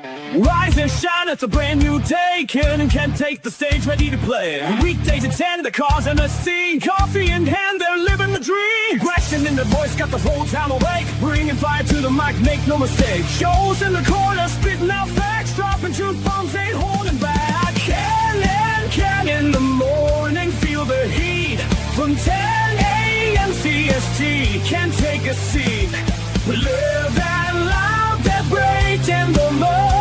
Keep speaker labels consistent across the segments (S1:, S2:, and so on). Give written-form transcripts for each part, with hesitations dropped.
S1: Rise and shine, it's a brand new day. Ken and Ken take the stage, ready to play. Weekdays at 10, the cars and the scene. Coffee in hand, they're living the dream. Aggression in the voice, got the whole town awake. Bringing fire to the mic, make no mistake. Shows in the corner, spitting out facts. Dropping truth bombs, ain't holding back. Ken and Ken in the morning, feel the heat. From 10 a.m. CST, can take a seat. Live and loud, that break in the mind.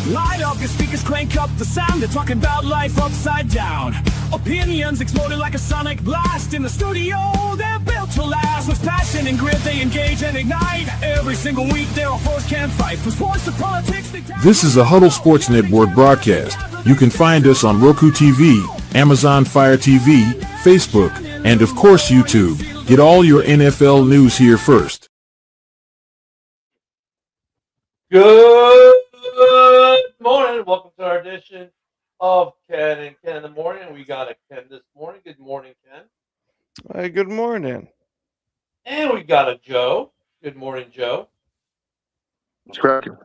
S1: Light up your speakers, crank up the sound. They're talking about life upside down. Opinions exploding like a sonic blast. In the studio, they're built to last. With passion and grit, they engage and ignite. Every single week, their foes can't fight. From sports to politics,
S2: This is a Huddle Sports Network broadcast. You can find us on Roku TV, Amazon Fire TV, Facebook, and of course YouTube. Get all your NFL news here first.
S3: Good morning. Welcome to our edition of Ken and Ken in the Morning. We got a Ken this morning. Good morning, Ken.
S4: Hey, good morning.
S3: And we got a Joe. Good morning, Joe.
S5: It's cracking.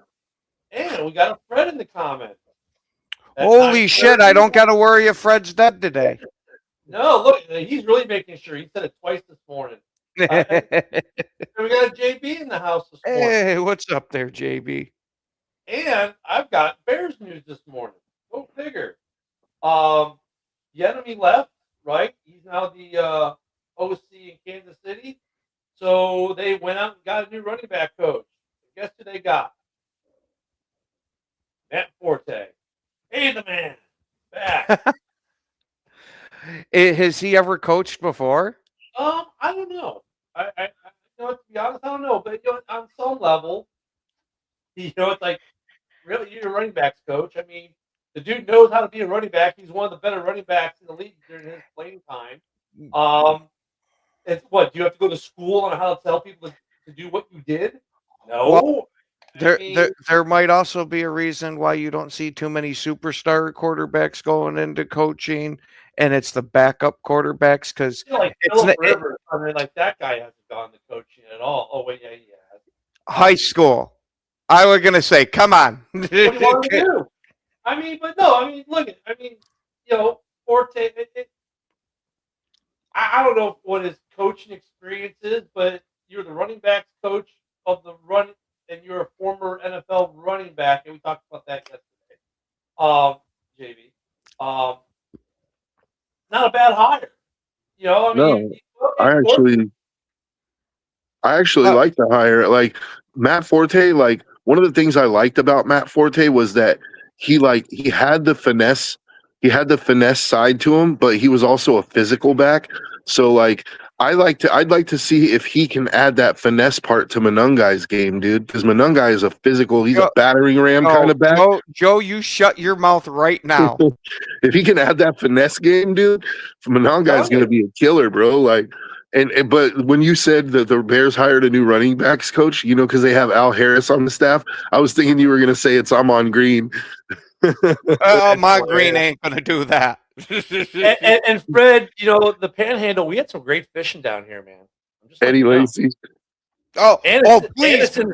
S3: And we got a Fred in the comments.
S4: Holy shit, I don't got to worry if Fred's dead today.
S3: No, look, he's really making sure. He said it twice this morning. And we got a JB in the house this morning.
S4: Hey, what's up there, JB?
S3: And I've got Bears news this morning. Go figure. Yenemy left, right? He's now the OC in Kansas City. So they went out and got a new running back coach. Guess who they got? Matt Forte. Hey, the man. Back.
S4: Has he ever coached before?
S3: I don't know. I to be honest, I don't know. But on some level, it's like, really, you're a running backs coach. I mean, the dude knows how to be a running back. He's one of the better running backs in the league during his playing time. It's what, do you have to go to school on how to tell people to do what you did? No.
S4: Well, there might also be a reason why you don't see too many superstar quarterbacks going into coaching, and it's the backup quarterbacks because
S3: like Phillip Rivers. I mean, like that guy hasn't gone to coaching at all. Oh wait, yeah, he has.
S4: High school. I was gonna say, come on.
S3: What do you want to do? I mean, but no. I mean, look at. I mean, Forte. I don't know what his coaching experience is, but you're the running backs coach of the run, and you're a former NFL running back, and we talked about that yesterday. JB, not a bad hire. I mean,
S5: no, I actually like the hire. Like Matt Forte, like one of the things I liked about Matt Forte was that he had the finesse. He had the finesse side to him, but he was also a physical back. So like I'd like to see if he can add that finesse part to Monungai's game, dude. Because Monungai is a physical, he's a battering ram kind of back.
S4: Joe, you shut your mouth right now.
S5: If he can add that finesse game, dude, Monungai is going to be a killer, bro. Like, but when you said that the Bears hired a new running backs coach, because they have Al Harris on the staff, I was thinking you were going to say it's Amon Green.
S4: My Green ain't going to do that.
S3: and Fred, the Panhandle, we had some great fishing down here, man.
S5: Eddie Lacy.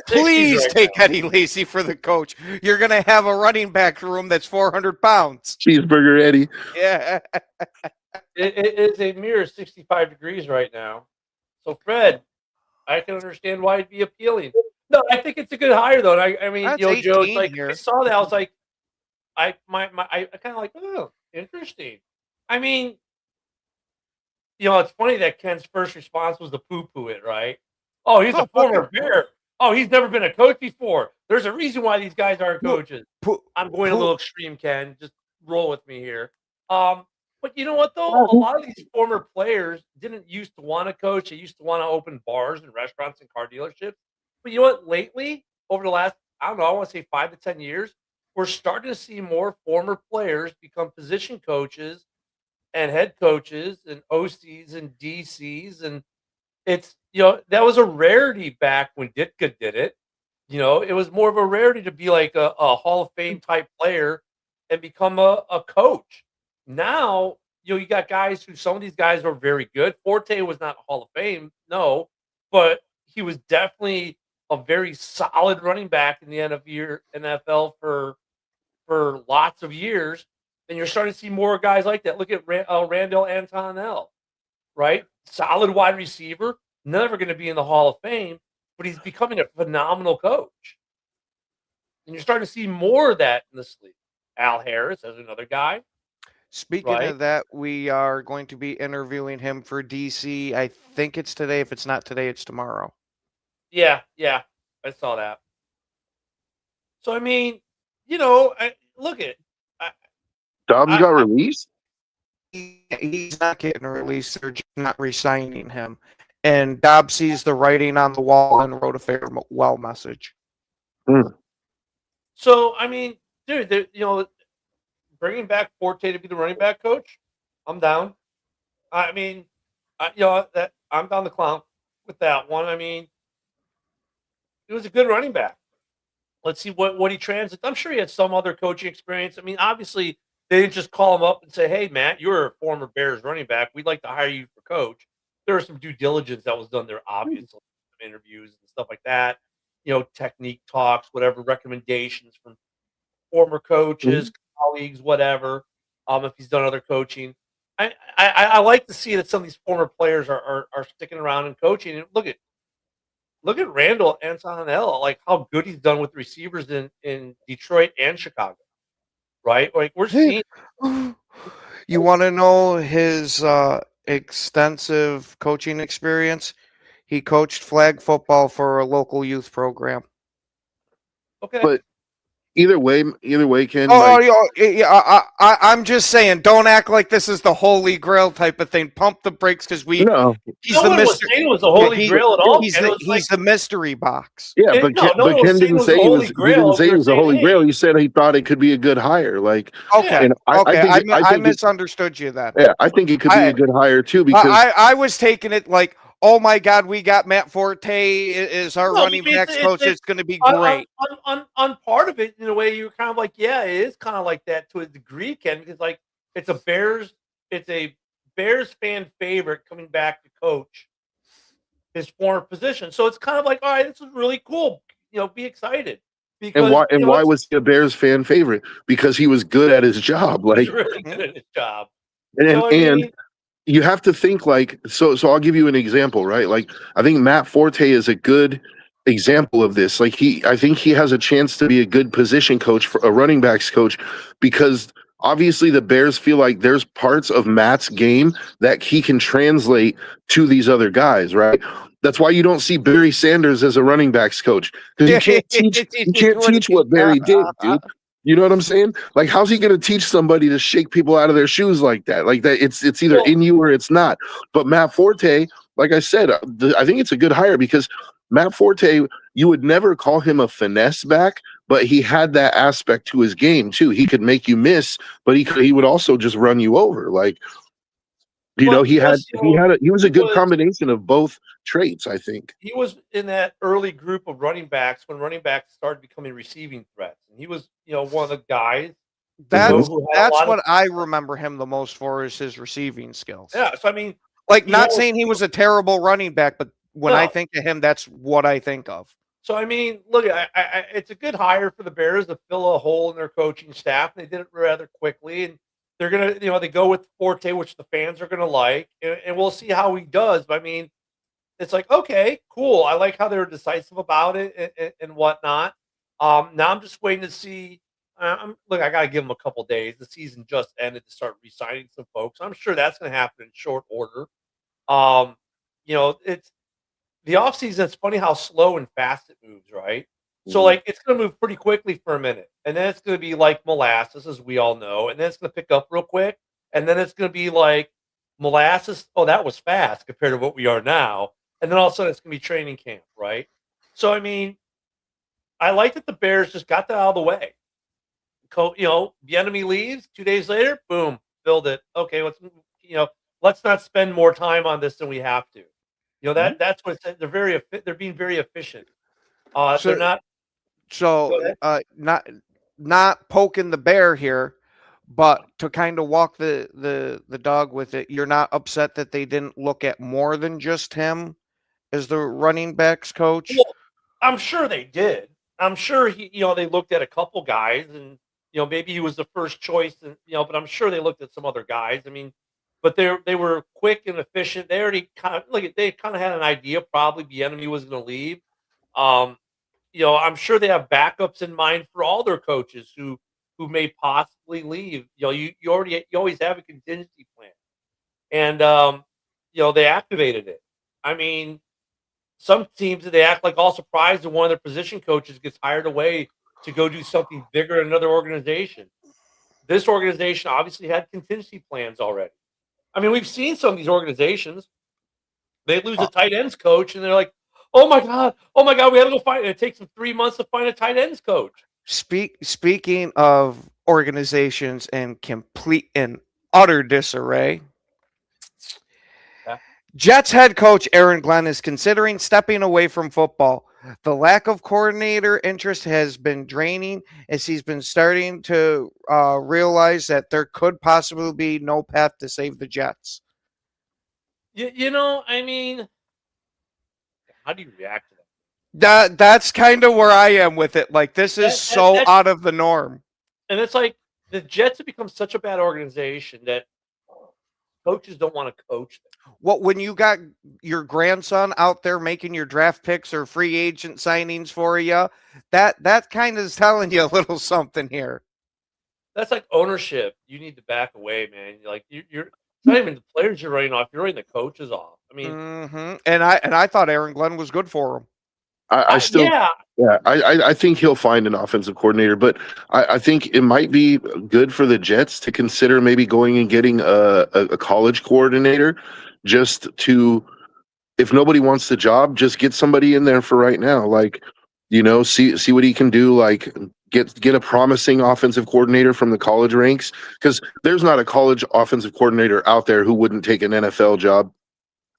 S4: Please take Eddie Lacy for the coach. You're going to have a running back room that's 400 pounds.
S5: Cheeseburger Eddie.
S4: Yeah.
S3: It is a mere 65 degrees right now. So, Fred, I can understand why it'd be appealing. No, I think it's a good hire, though. I mean, Joe, it's like, I saw that. I was like, I kind of like, oh, interesting. I mean, it's funny that Ken's first response was to poo-poo it, right? Oh, he's a former Bear. Oh, he's never been a coach before. There's a reason why these guys aren't coaches. I'm going a little extreme, Ken. Just roll with me here. But you know what, though? A lot of these former players didn't used to want to coach. They used to want to open bars and restaurants and car dealerships. But you know what? Lately, over the last, I don't know, I want to say 5 to 10 years, we're starting to see more former players become position coaches and head coaches and OCs and DCs. And it's, that was a rarity back when Ditka did it. It was more of a rarity to be like a Hall of Fame type player and become a coach. Now, you got guys some of these guys are very good. Forte was not Hall of Fame, no, but he was definitely a very solid running back in the NFL for lots of years. And you're starting to see more guys like that. Look at Randall Antonell, right? Solid wide receiver, never going to be in the Hall of Fame, but he's becoming a phenomenal coach. And you're starting to see more of that in this league. Al Harris as another guy.
S4: Speaking of that, we are going to be interviewing him for DC. I think it's today. If it's not today, it's tomorrow.
S3: Yeah, I saw that. So I mean, you know, look at
S5: Dobbs got released.
S4: He's not getting released. They're just not re-signing him. And Dobbs sees the writing on the wall and wrote a farewell message.
S3: So I mean, dude, you know, bringing back Forte to be the running back coach, I'm down. I mean, you know, that I'm down the clown with that one. I mean, he was a good running back. Let's see what he translates. I'm sure he had some other coaching experience. I mean, obviously, they didn't just call him up and say, "Hey, Matt, you're a former Bears running back. We'd like to hire you for coach." There was some due diligence that was done there, obviously, some interviews and stuff like that. You know, technique talks, whatever, recommendations from former coaches, colleagues, whatever. If he's done other coaching, I like to see that some of these former players are sticking around and coaching. And look at Randall Antonell, like how good he's done with receivers in Detroit and Chicago, right? Like we're seeing.
S4: You want to know his extensive coaching experience? He coached flag football for a local youth program.
S3: Okay.
S5: But either way, Ken.
S4: I'm just saying, don't act like this is the holy grail type of thing. Pump the brakes because he's
S3: no
S4: the mystery.
S3: It was the holy grail at all.
S4: He's the mystery box.
S5: Yeah, but Ken didn't say he was. He didn't say he was a holy grail. He said he thought it could be a good hire. Like
S4: okay, I misunderstood you then.
S5: Yeah, I think it could be a good hire too because
S4: I was taking it like, oh my God, we got Matt Forte is our running backs coach. It's going to be great.
S3: On part of it, in a way, you're kind of like, yeah, it is kind of like that to a degree, Ken, because like it's a Bears fan favorite coming back to coach his former position. So it's kind of like, all right, this is really cool. You know, be excited. Because,
S5: why was he a Bears fan favorite? Because he was good at his job. Like
S3: he's really good at his job.
S5: And you have to think like so I'll give you an example, right? Like I think Matt Forte is a good example of this. Like I think he has a chance to be a good position coach for a running backs coach because obviously the Bears feel like there's parts of Matt's game that he can translate to these other guys, right? That's why you don't see Barry Sanders as a running backs coach because you can't teach what Barry did, dude. You know what I'm saying? Like, how's he going to teach somebody to shake people out of their shoes like that? Like that, it's either in you or it's not. But Matt Forte, like I said, I think it's a good hire because Matt Forte, you would never call him a finesse back, but he had that aspect to his game too. He could make you miss, but he would also just run you over. Like, he was a good combination of both traits, I think.
S3: He was in that early group of running backs when running backs started becoming receiving threats. And he was, one of the guys.
S4: That's what I remember him the most for is his receiving skills.
S3: Yeah, so I mean,
S4: like not saying he was a terrible running back, but when I think of him, that's what I think of.
S3: So I mean, look, it's a good hire for the Bears to fill a hole in their coaching staff. And they did it rather quickly, and they're gonna, they go with Forte, which the fans are gonna like, and we'll see how he does. But I mean, it's like, okay, cool. I like how they're decisive about it and whatnot. Now I'm just waiting to see. Look, I gotta give them a couple days. The season just ended to start re-signing some folks. I'm sure that's gonna happen in short order. It's the offseason. It's funny how slow and fast it moves, right? So, like, it's going to move pretty quickly for a minute, and then it's going to be like molasses, as we all know, and then it's going to pick up real quick, and then it's going to be like molasses. Oh, that was fast compared to what we are now, and then all of a sudden it's going to be training camp, right? So, I mean, I like that the Bears just got that out of the way. The enemy leaves 2 days later, boom, filled it. Okay, let's not spend more time on this than we have to. That's what it's, they're being very efficient. They're not.
S4: So, not poking the bear here, but to kind of walk the dog with it. You're not upset that they didn't look at more than just him as the running backs coach?
S3: Well, I'm sure they did. I'm sure they looked at a couple guys, and maybe he was the first choice, and but I'm sure they looked at some other guys. I mean, but they were quick and efficient. They already they kind of had an idea probably Bieniemy was going to leave. I'm sure they have backups in mind for all their coaches who may possibly leave. You always have a contingency plan, and they activated it. I mean, some teams they act like all surprised when one of their position coaches gets hired away to go do something bigger in another organization. This organization obviously had contingency plans already. I mean, we've seen some of these organizations. They lose a tight ends coach, and they're like, oh my God, we have to go find it. It takes them 3 months to find a tight ends coach.
S4: Speaking of organizations in complete and utter disarray, Jets head coach Aaron Glenn is considering stepping away from football. The lack of coordinator interest has been draining as he's been starting to realize that there could possibly be no path to save the Jets.
S3: I mean, how do you react to that?
S4: That's kind of where I am with it. Like, this is so out of the norm.
S3: And it's like the Jets have become such a bad organization that coaches don't want to coach them.
S4: Well, when you got your grandson out there making your draft picks or free agent signings for you, that kind of is telling you a little something here.
S3: That's like ownership. You need to back away, man. Like you're not even the players you're writing off. You're writing the coaches off. I mean,
S4: and I thought Aaron Glenn was good for him.
S5: I think he'll find an offensive coordinator, but I think it might be good for the Jets to consider maybe going and getting a college coordinator, just to, if nobody wants the job, just get somebody in there for right now. Like, see what he can do. Like, get a promising offensive coordinator from the college ranks, because there's not a college offensive coordinator out there who wouldn't take an NFL job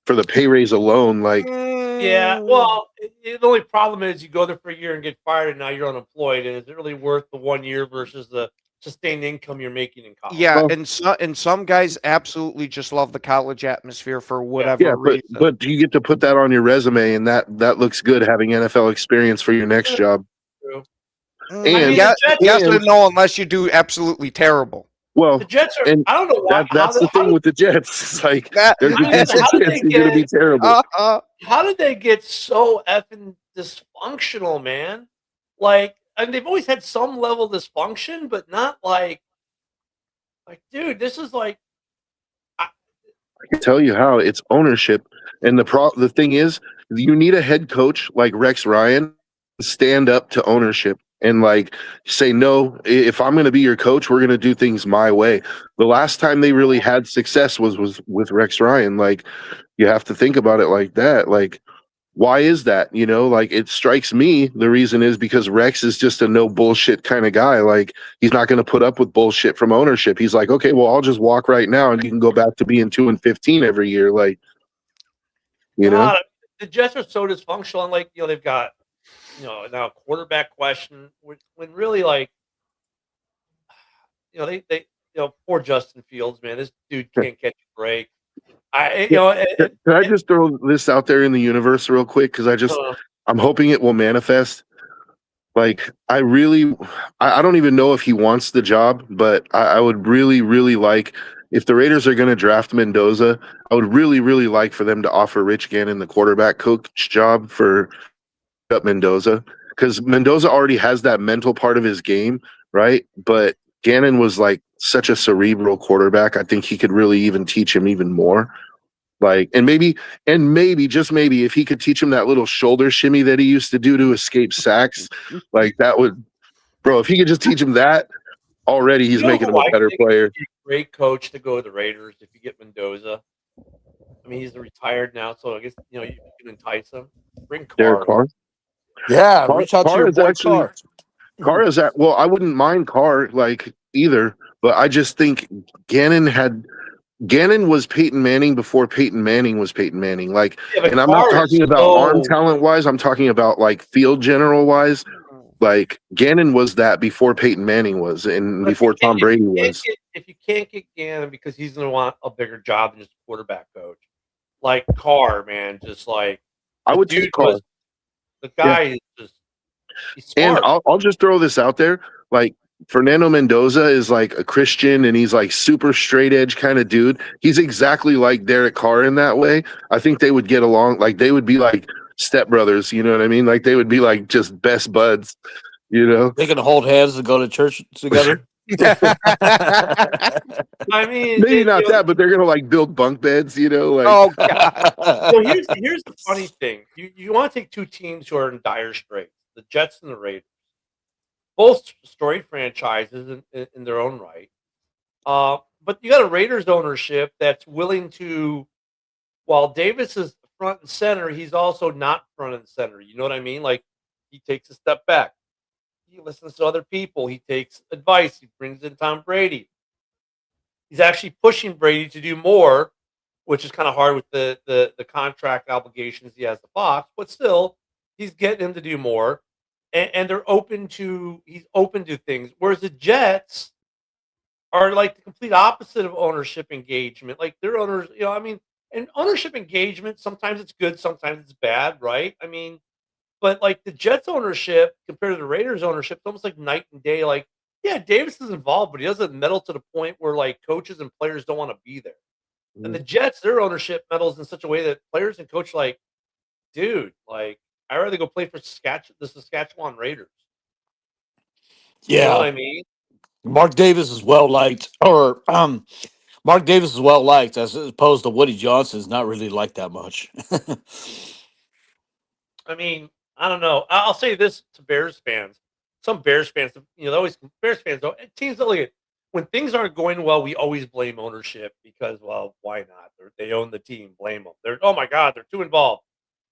S5: for the pay raise alone. Like,
S3: yeah, well, the only problem is you go there for a year and get fired, and now you're unemployed. And is it really worth the 1 year versus the sustained income you're making in college?
S4: Yeah, and some guys absolutely just love the college atmosphere for whatever reason.
S5: But you get to put that on your resume, and that looks good, having NFL experience for your next job.
S3: True.
S5: And
S4: yes or no, unless you do absolutely terrible.
S5: Well,
S3: the Jets are. I don't know why.
S5: That's the thing with the Jets. It's like there's a chance you're going to be terrible.
S3: How did they get so effing dysfunctional, man? Like, I mean, they've always had some level of dysfunction, but not like, dude, this is like.
S5: I can tell you how. It's ownership, and the thing is, you need a head coach like Rex Ryan to stand up to ownership and like say, no, if I'm going to be your coach, we're going to do things my way. The last time they really had success was with Rex Ryan. Like, you have to think about it like that. Like, why is that? Like, it strikes me, the reason is because Rex is just a no bullshit kind of guy. Like, he's not going to put up with bullshit from ownership. He's like, okay, well, I'll just walk right now and you can go back to being 2-15 every year. Like,
S3: the Jets are so dysfunctional, and like, they've got, now a quarterback question when really, like, they poor Justin Fields, man. This dude can't catch a break.
S5: Can I just throw this out there in the universe real quick? Because I'm hoping it will manifest. Like, I don't even know if he wants the job, but I would really, really like, if the Raiders are going to draft Mendoza, I would really, really like for them to offer Rich Gannon the quarterback coach job for Mendoza, because Mendoza already has that mental part of his game, right? But Gannon was like such a cerebral quarterback. I think he could really even teach him even more. Like, and maybe just maybe if he could teach him that little shoulder shimmy that he used to do to escape sacks, like that would, bro, if he could just teach him that, already he's making him a better player.
S3: Great coach to go to the Raiders if you get Mendoza. I mean, he's retired now, so I guess you can entice him. Bring Carr.
S6: Yeah, reach out to your boy Carr.
S5: Carr is at, well, I wouldn't mind Carr like either, but I just think Gannon was Peyton Manning before Peyton Manning was Peyton Manning. Like, and I'm not talking about arm talent wise. I'm talking about like field general wise. Like, Gannon was that before Peyton Manning was, and before Tom Brady was.
S3: If you can't get Gannon because he's going to want a bigger job than just a quarterback coach, like Carr, man, just like,
S5: I would take Carr.
S3: The guy is he's smart.
S5: And I'll just throw this out there. Like, Fernando Mendoza is like a Christian and he's like super straight edge kind of dude. He's exactly like Derek Carr in that way. I think they would get along. Like, they would be like stepbrothers. You know what I mean? Like, they would be like just best buds, you know?
S6: They can hold hands and go to church together.
S3: I mean,
S5: maybe not that, but they're gonna like build bunk beds, you know? Like,
S4: Oh God!
S3: So here's the funny thing: you want to take two teams who are in dire straits, the Jets and the Raiders, both storied franchises in their own right. But you got a Raiders ownership that's willing to, while Davis is front and center, he's also not front and center. You know what I mean? Like, he takes a step back. He listens to other people. He takes advice. He brings in Tom Brady. He's actually pushing Brady to do more, which is kind of hard with the contract obligations he has to Fox. But still, he's getting him to do more, and he's open to things. Whereas the Jets are like the complete opposite of ownership engagement. Like, their owners, I mean, and ownership engagement, sometimes it's good, sometimes it's bad, right? I mean, but like the Jets ownership compared to the Raiders ownership, it's almost like night and day. Like, yeah, Davis is involved, but he doesn't meddle to the point where like coaches and players don't want to be there. Mm-hmm. And the Jets, their ownership meddles in such a way that players and coach like, dude, like, I'd rather go play for the Saskatchewan Raiders.
S6: Yeah,
S3: you know what I mean.
S6: Mark Davis is well liked, Mark Davis is well liked as opposed to Woody Johnson is not really liked that much.
S3: I mean, I don't know. I'll say this to Bears fans. Some Bears fans, Bears fans don't. Teams don't look at when things aren't going well. We always blame ownership because, well, why not? They own the team. Blame them. Oh my God, they're too involved.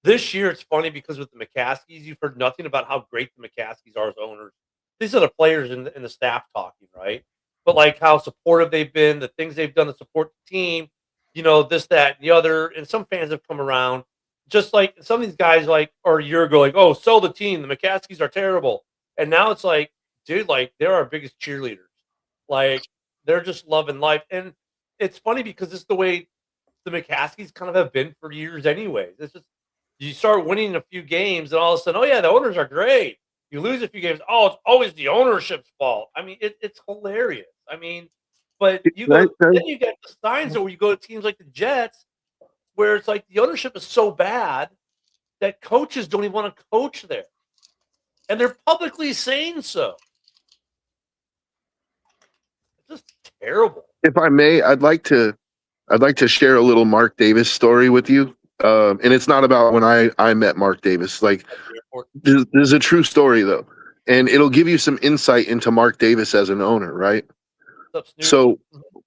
S3: This year, it's funny because with the McCaskies, you've heard nothing about how great the McCaskies are as owners. These are the players and the staff talking, right? But like how supportive they've been, the things they've done to support the team, this, that, and the other. And some fans have come around. Just like some of these guys, like, or a year ago, like, oh, sell the team. The McCaskies are terrible. And now it's like, dude, like, they're our biggest cheerleaders. Like, they're just loving life. And it's funny because this is the way the McCaskies kind of have been for years anyways. It's just, you start winning a few games and all of a sudden, oh, yeah, the owners are great. You lose a few games. Oh, it's always the ownership's fault. I mean, it's hilarious. I mean, but then you get the signs where you go to teams like the Jets, where it's like the ownership is so bad that coaches don't even want to coach there. And they're publicly saying so. It's just terrible.
S5: If I may, I'd like to share a little Mark Davis story with you. And it's not about when I met Mark Davis. Like, this is a true story, though. And it'll give you some insight into Mark Davis as an owner, right? So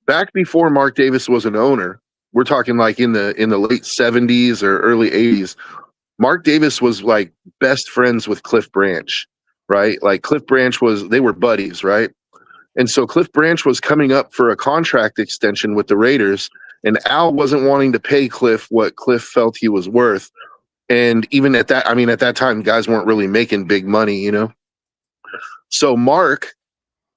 S5: back before Mark Davis was an owner, we're talking like in the late 70s or early 80s, Mark Davis was like best friends with Cliff Branch, right? Like Cliff Branch they were buddies, right? And so Cliff Branch was coming up for a contract extension with the Raiders, and Al wasn't wanting to pay Cliff what Cliff felt he was worth. And even at that time, guys weren't really making big money, So Mark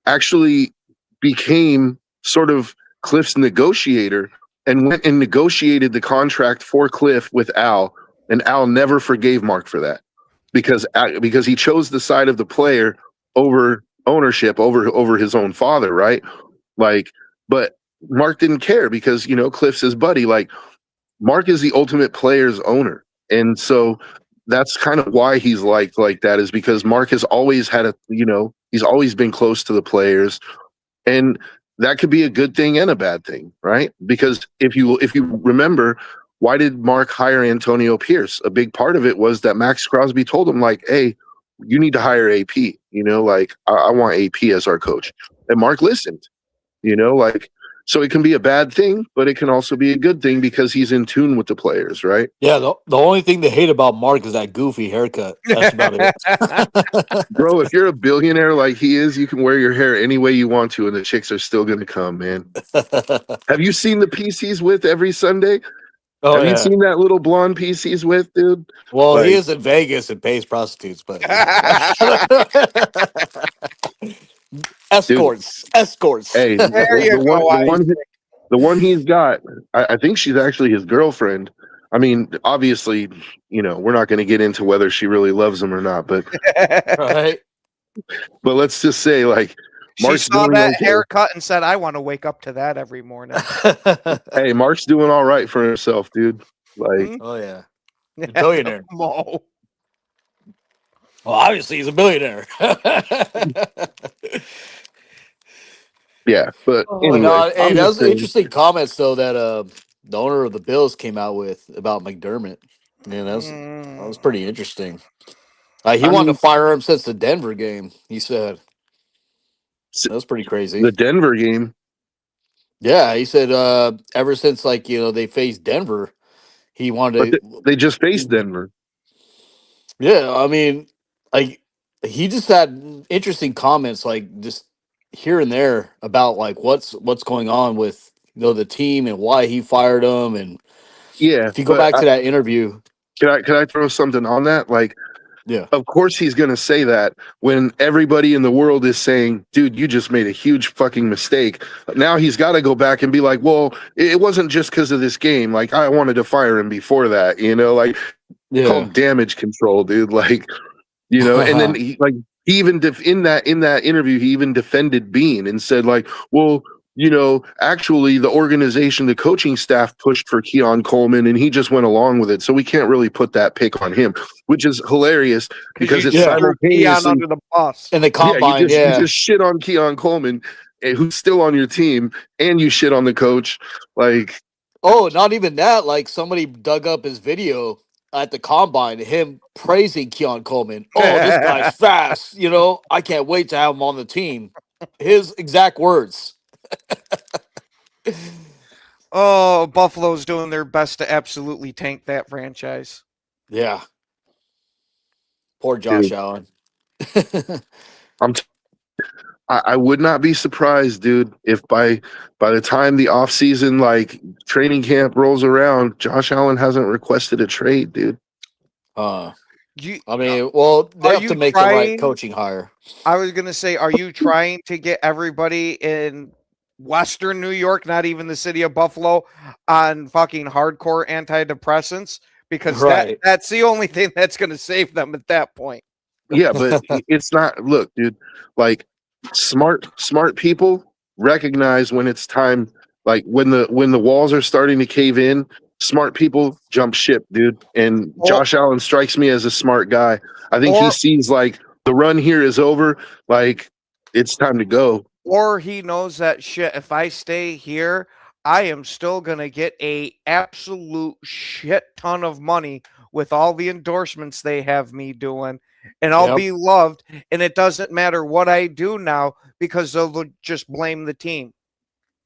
S5: actually became sort of Cliff's negotiator and went and negotiated the contract for Cliff with Al, and Al never forgave Mark for that because he chose the side of the player over ownership, over his own father, right? Like, but Mark didn't care because Cliff's his buddy. Like, Mark is the ultimate player's owner, and so that's kind of why he's liked like that, is because Mark has always had he's always been close to the players, and that could be a good thing and a bad thing, right? Because if you remember, why did Mark hire Antonio Pierce? A big part of it was that Max Crosby told him, like, hey, you need to hire AP, like, I want AP as our coach. And Mark listened, like, so it can be a bad thing, but it can also be a good thing because he's in tune with the players, right?
S6: Yeah, the only thing they hate about Mark is that goofy haircut. That's about it.
S5: Bro, if you're a billionaire like he is, you can wear your hair any way you want to, and the chicks are still going to come, man. Have you seen the piece he's with every Sunday? Have you seen that little blonde piece he's with, dude?
S6: Well, he is in Vegas and pays prostitutes, but escorts.
S5: Hey, the one he's got, I think she's actually his girlfriend. I mean, obviously, we're not going to get into whether she really loves him or not, but
S6: Right.
S5: let's just say, like,
S4: She
S5: Mark's
S4: saw
S5: doing
S4: that
S5: okay.
S4: haircut and said, "I want to wake up to that every morning."
S5: Hey, Mark's doing all right for herself, dude. Like,
S6: Oh yeah, a billionaire.
S4: Mo.
S6: Well, obviously he's a billionaire.
S5: yeah, but
S3: Oh,
S6: But
S5: anyway,
S6: no, hey,
S5: I'm
S6: that
S5: just
S6: was
S5: saying,
S6: interesting comments though that the owner of the Bills came out with about McDermott. Man, that was pretty interesting. He
S5: I
S6: wanted to
S5: mean,
S6: fire him since the Denver game. He said
S5: s-
S6: that was pretty crazy.
S5: the Denver game,
S6: Yeah, he said ever since they faced Denver, he
S5: but
S6: wanted
S5: they just faced
S6: to.
S5: Denver.
S6: Yeah, I mean, like he just had interesting comments, like just here and there about like what's going on with the team and why he fired him. And
S5: Yeah,
S6: if you go
S5: but
S6: back to that interview,
S5: can I throw something on that? Like,
S6: yeah,
S5: of course he's going to say that when everybody in the world is saying, dude, you just made a huge fucking mistake. Now he's got to go back and be like, well, it wasn't just because of this game. Like, I wanted to fire him before that, like,
S6: yeah,
S5: called damage control, dude. Like, and then he even in that interview, he even defended Bean and said, like, well, actually the organization, the coaching staff pushed for Keon Coleman and he just went along with it. So we can't really put that pick on him, which is hilarious because it's
S6: just
S4: Keon
S5: simultaneously
S4: under the bus.
S6: in the combine,
S5: you just shit on Keon Coleman, who's still on your team, and you shit on the coach. Like,
S6: Oh, not even that. Like somebody dug up his video at the combine, him praising Keon Coleman. Oh, this guy's fast. I can't wait to have him on the team. His exact words.
S4: Oh, Buffalo's doing their best to absolutely tank that franchise.
S6: Yeah. Poor Josh
S5: dude,
S6: Allen.
S5: I would not be surprised, dude, if by the time the offseason, like, training camp rolls around, Josh Allen hasn't requested a trade, dude.
S6: I
S4: You,
S6: mean, well, they
S4: Are
S6: have
S4: you
S6: to make the right
S4: trying-
S6: coaching hire.
S4: I was going to say, are you trying to get everybody in Western New York, not even the city of Buffalo, on fucking hardcore antidepressants? Because
S6: Right.
S4: that's the only thing that's going to save them at that point.
S5: Yeah, but it's not. Look, dude, like, smart people recognize when it's time. Like, when the walls are starting to cave in, smart people jump ship, dude. And Josh Allen strikes me as a smart guy. I think he sees, like, the run here is over. Like, it's time to go.
S4: Or he knows that shit. If I stay here, I am still going to get a absolute shit ton of money with all the endorsements they have me doing, and I'll be loved. And it doesn't matter what I do now because they'll just blame the team.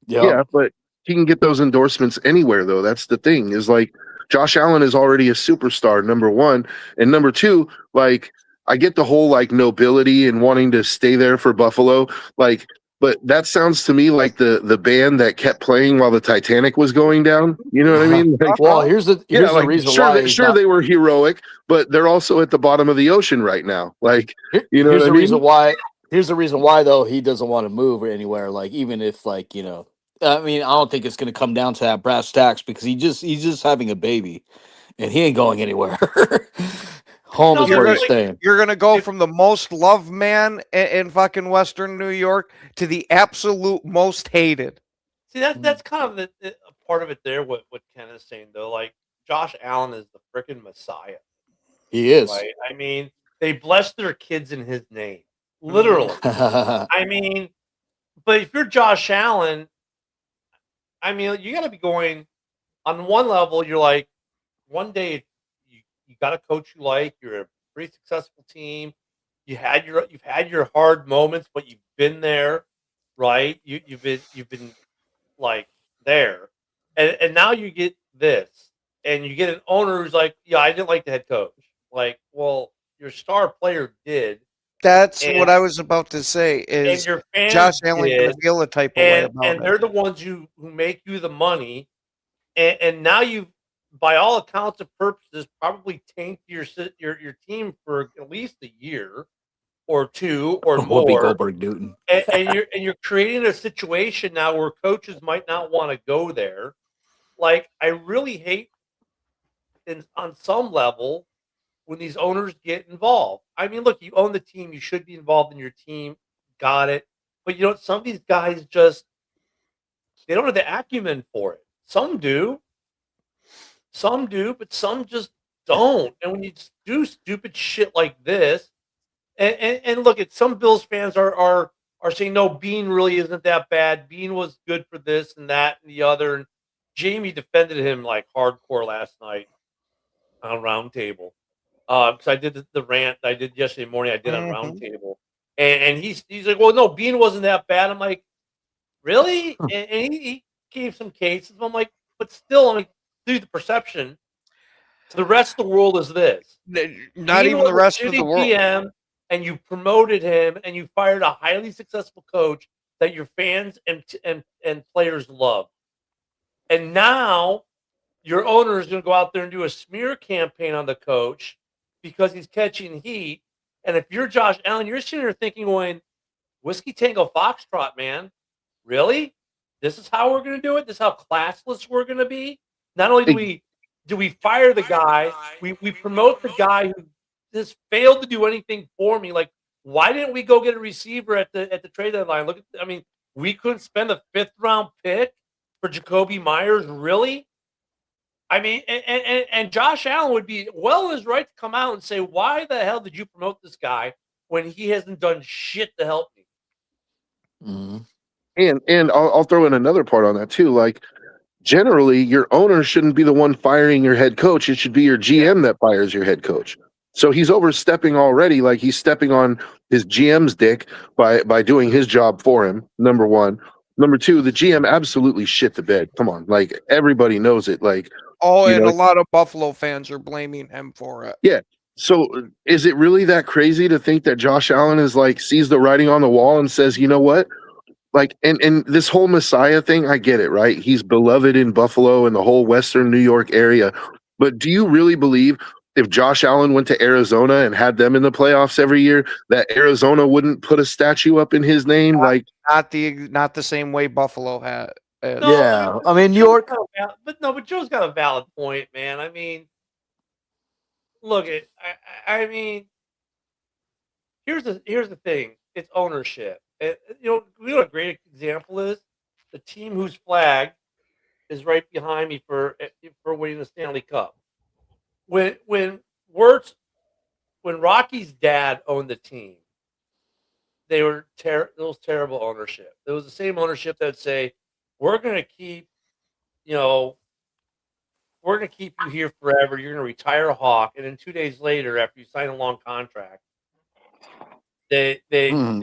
S5: Yeah, but he can get those endorsements anywhere, though. That's the thing, is, like, Josh Allen is already a superstar, number one. And number two, like, I get the whole, like, nobility and wanting to stay there for Buffalo. Like, but that sounds to me like the band that kept playing while the Titanic was going down. You know what I mean? Like,
S6: Well, here's the reason why.
S5: They were heroic, but they're also at the bottom of the ocean right now. Like, you know
S6: here's
S5: what
S6: the
S5: I mean?
S6: reason why. Here's the reason why, though, he doesn't want to move anywhere. Like, even if, like, I mean, I don't think it's going to come down to that brass tacks because he's just having a baby, and he ain't going anywhere. Home is where he's staying.
S4: You're going to go from the most loved man in fucking Western New York to the absolute most hated.
S3: See, that's kind of a part of it there, what Ken is saying, though. Like, Josh Allen is the freaking Messiah.
S6: He is.
S3: Right? I mean, they bless their kids in his name. Literally. I mean, but if you're Josh Allen, I mean, you got to be going on one level. You're like, one day you got a coach you like. You're a pretty successful team. You've had your hard moments, but you've been there, right? You've been like there, and now you get this, and you get an owner who's like, yeah, I didn't like the head coach. Like, well, your star player did.
S4: That's what I was about to say. Is
S3: your fans
S4: Josh Allen going to feel a type of way about
S3: and
S4: it?
S3: they're the ones who make you the money, and now you've, by all accounts and purposes, probably tanked your team for at least a year or two or more.
S6: Whoopi Goldberg Newton.
S3: and you're creating a situation now where coaches might not want to go there. Like, I really hate on some level when these owners get involved. I mean, look, you own the team, you should be involved in your team. Got it. But you know, some of these guys just they don't have the acumen for it. Some do, but some just don't. And when you do stupid shit like this, and look, at some Bills fans are saying no, Bean really isn't that bad. Bean was good for this and that and the other. And Jamie defended him like hardcore last night on Roundtable. Because I did the rant I did yesterday morning. I did on Roundtable, and he's like, well, no, Bean wasn't that bad. I'm like, really? And he gave some cases. I'm like, but still, I'm like, through the perception to the rest of the world is this.
S4: Not even the rest of the world.
S3: GM, and you promoted him, and you fired a highly successful coach that your fans and players love. And now your owner is going to go out there and do a smear campaign on the coach because he's catching heat. And if you're Josh Allen, you're sitting there thinking, going, Whiskey Tango Foxtrot, man, really? This is how we're going to do it? This is how classless we're going to be? Not only do we fire the guy, we promote the guy who just failed to do anything for me. Like, why didn't we go get a receiver at the trade deadline? We couldn't spend a 5th round pick for Jacoby Myers, really? I mean, and Josh Allen would be well in his right to come out and say, why the hell did you promote this guy when he hasn't done shit to help me?
S5: Mm-hmm. And I'll throw in another part on that too. Like, generally, your owner shouldn't be the one firing your head coach. It should be your GM that fires your head coach. So he's overstepping already. Like, he's stepping on his GM's dick by doing his job for him, number one. Number two, the GM absolutely shit the bed. Come on. Like, everybody knows it. Like,
S4: and a lot of Buffalo fans are blaming him for it.
S5: Yeah. So is it really that crazy to think that Josh Allen is like, sees the writing on the wall and says, you know what? Like, and this whole Messiah thing, I get it, right? He's beloved in Buffalo and the whole Western New York area. But do you really believe if Josh Allen went to Arizona and had them in the playoffs every year, that Arizona wouldn't put a statue up in his name?
S4: Not the same way Buffalo had.
S3: No,
S6: yeah, I mean, New York.
S3: But Joe's got a valid point, man. I mean, look, I mean, here's the thing. It's ownership. You know what a great example is? The team whose flag is right behind me for winning the Stanley Cup. When Rocky's dad owned the team, they were it was terrible ownership. It was the same ownership that would say, we're going to keep you here forever. You're going to retire a Hawk. And then 2 days later, after you sign a long contract, they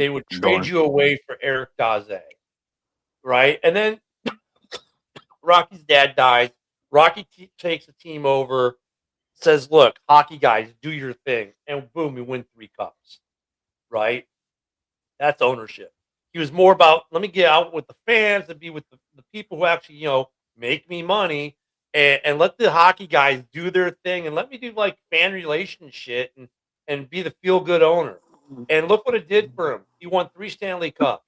S3: would trade you away for Eric Daze. Right? And then Rocky's dad dies. Rocky takes the team over, says, look, hockey guys, do your thing. And boom, we win 3 cups. Right? That's ownership. He was more about, let me get out with the fans and be with the people who actually, make me money and let the hockey guys do their thing and let me do like fan relation shit and be the feel good owner. And look what it did for him. He won 3 Stanley Cups.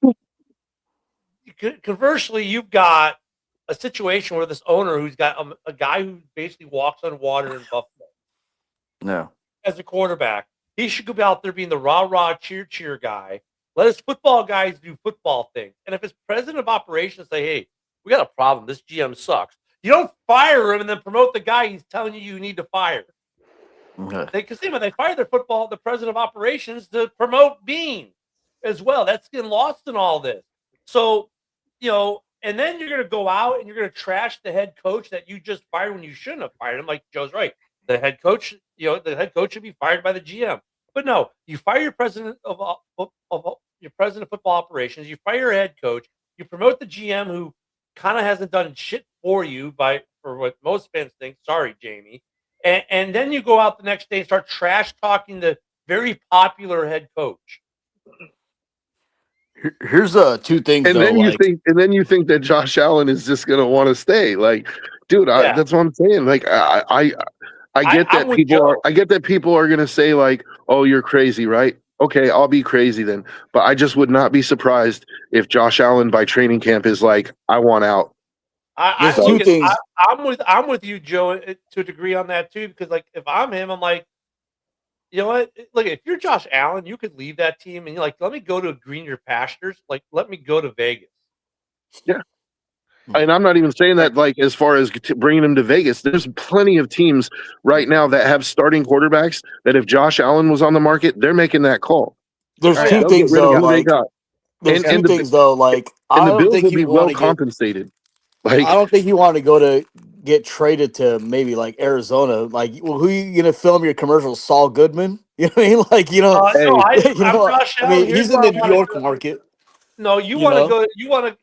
S3: Conversely, you've got a situation where this owner who's got a guy who basically walks on water in Buffalo.
S6: No.
S3: As a quarterback, he should go out there being the rah-rah, cheer guy. Let his football guys do football things. And if his president of operations say, hey, we got a problem, this GM sucks, you don't fire him and then promote the guy he's telling you need to fire. Because when they fire the president of operations to promote Bean as well. That's getting lost in all this. So, and then you're going to go out and you're going to trash the head coach that you just fired when you shouldn't have fired him. Like Joe's right. The head coach should be fired by the GM. But no, you fire your president of football operations. You fire your head coach. You promote the GM who kind of hasn't done shit for you for what most fans think. Sorry, Jamie. And then you go out the next day and start trash talking the very popular head coach.
S6: Here's 2 things.
S5: And then you think that Josh Allen is just gonna want to stay. Like, dude, that's what I'm saying. Like, I get that people are gonna say like, "Oh, you're crazy," right? Okay, I'll be crazy then. But I just would not be surprised if Josh Allen by training camp is like, "I want out."
S3: I'm with you, Joe, to a degree on that too. Because like, if I'm him, I'm like, you know what? Look, if you're Josh Allen, you could leave that team and you're like, let me go to greener pastures. Like, let me go to Vegas.
S5: Yeah. And I'm not even saying that like as far as bringing him to Vegas. There's plenty of teams right now that have starting quarterbacks that if Josh Allen was on the market, they're making that call.
S6: There's two things though. Like, there's two things though. Like,
S5: and the Bills would be well compensated. Like,
S6: I don't think you want to go to get traded to maybe like Arizona. Like, well, who are you gonna film your commercials? Saul Goodman? You know what I mean? Like, you know,
S3: I
S6: mean, he's in the New York market.
S3: No, you want to go.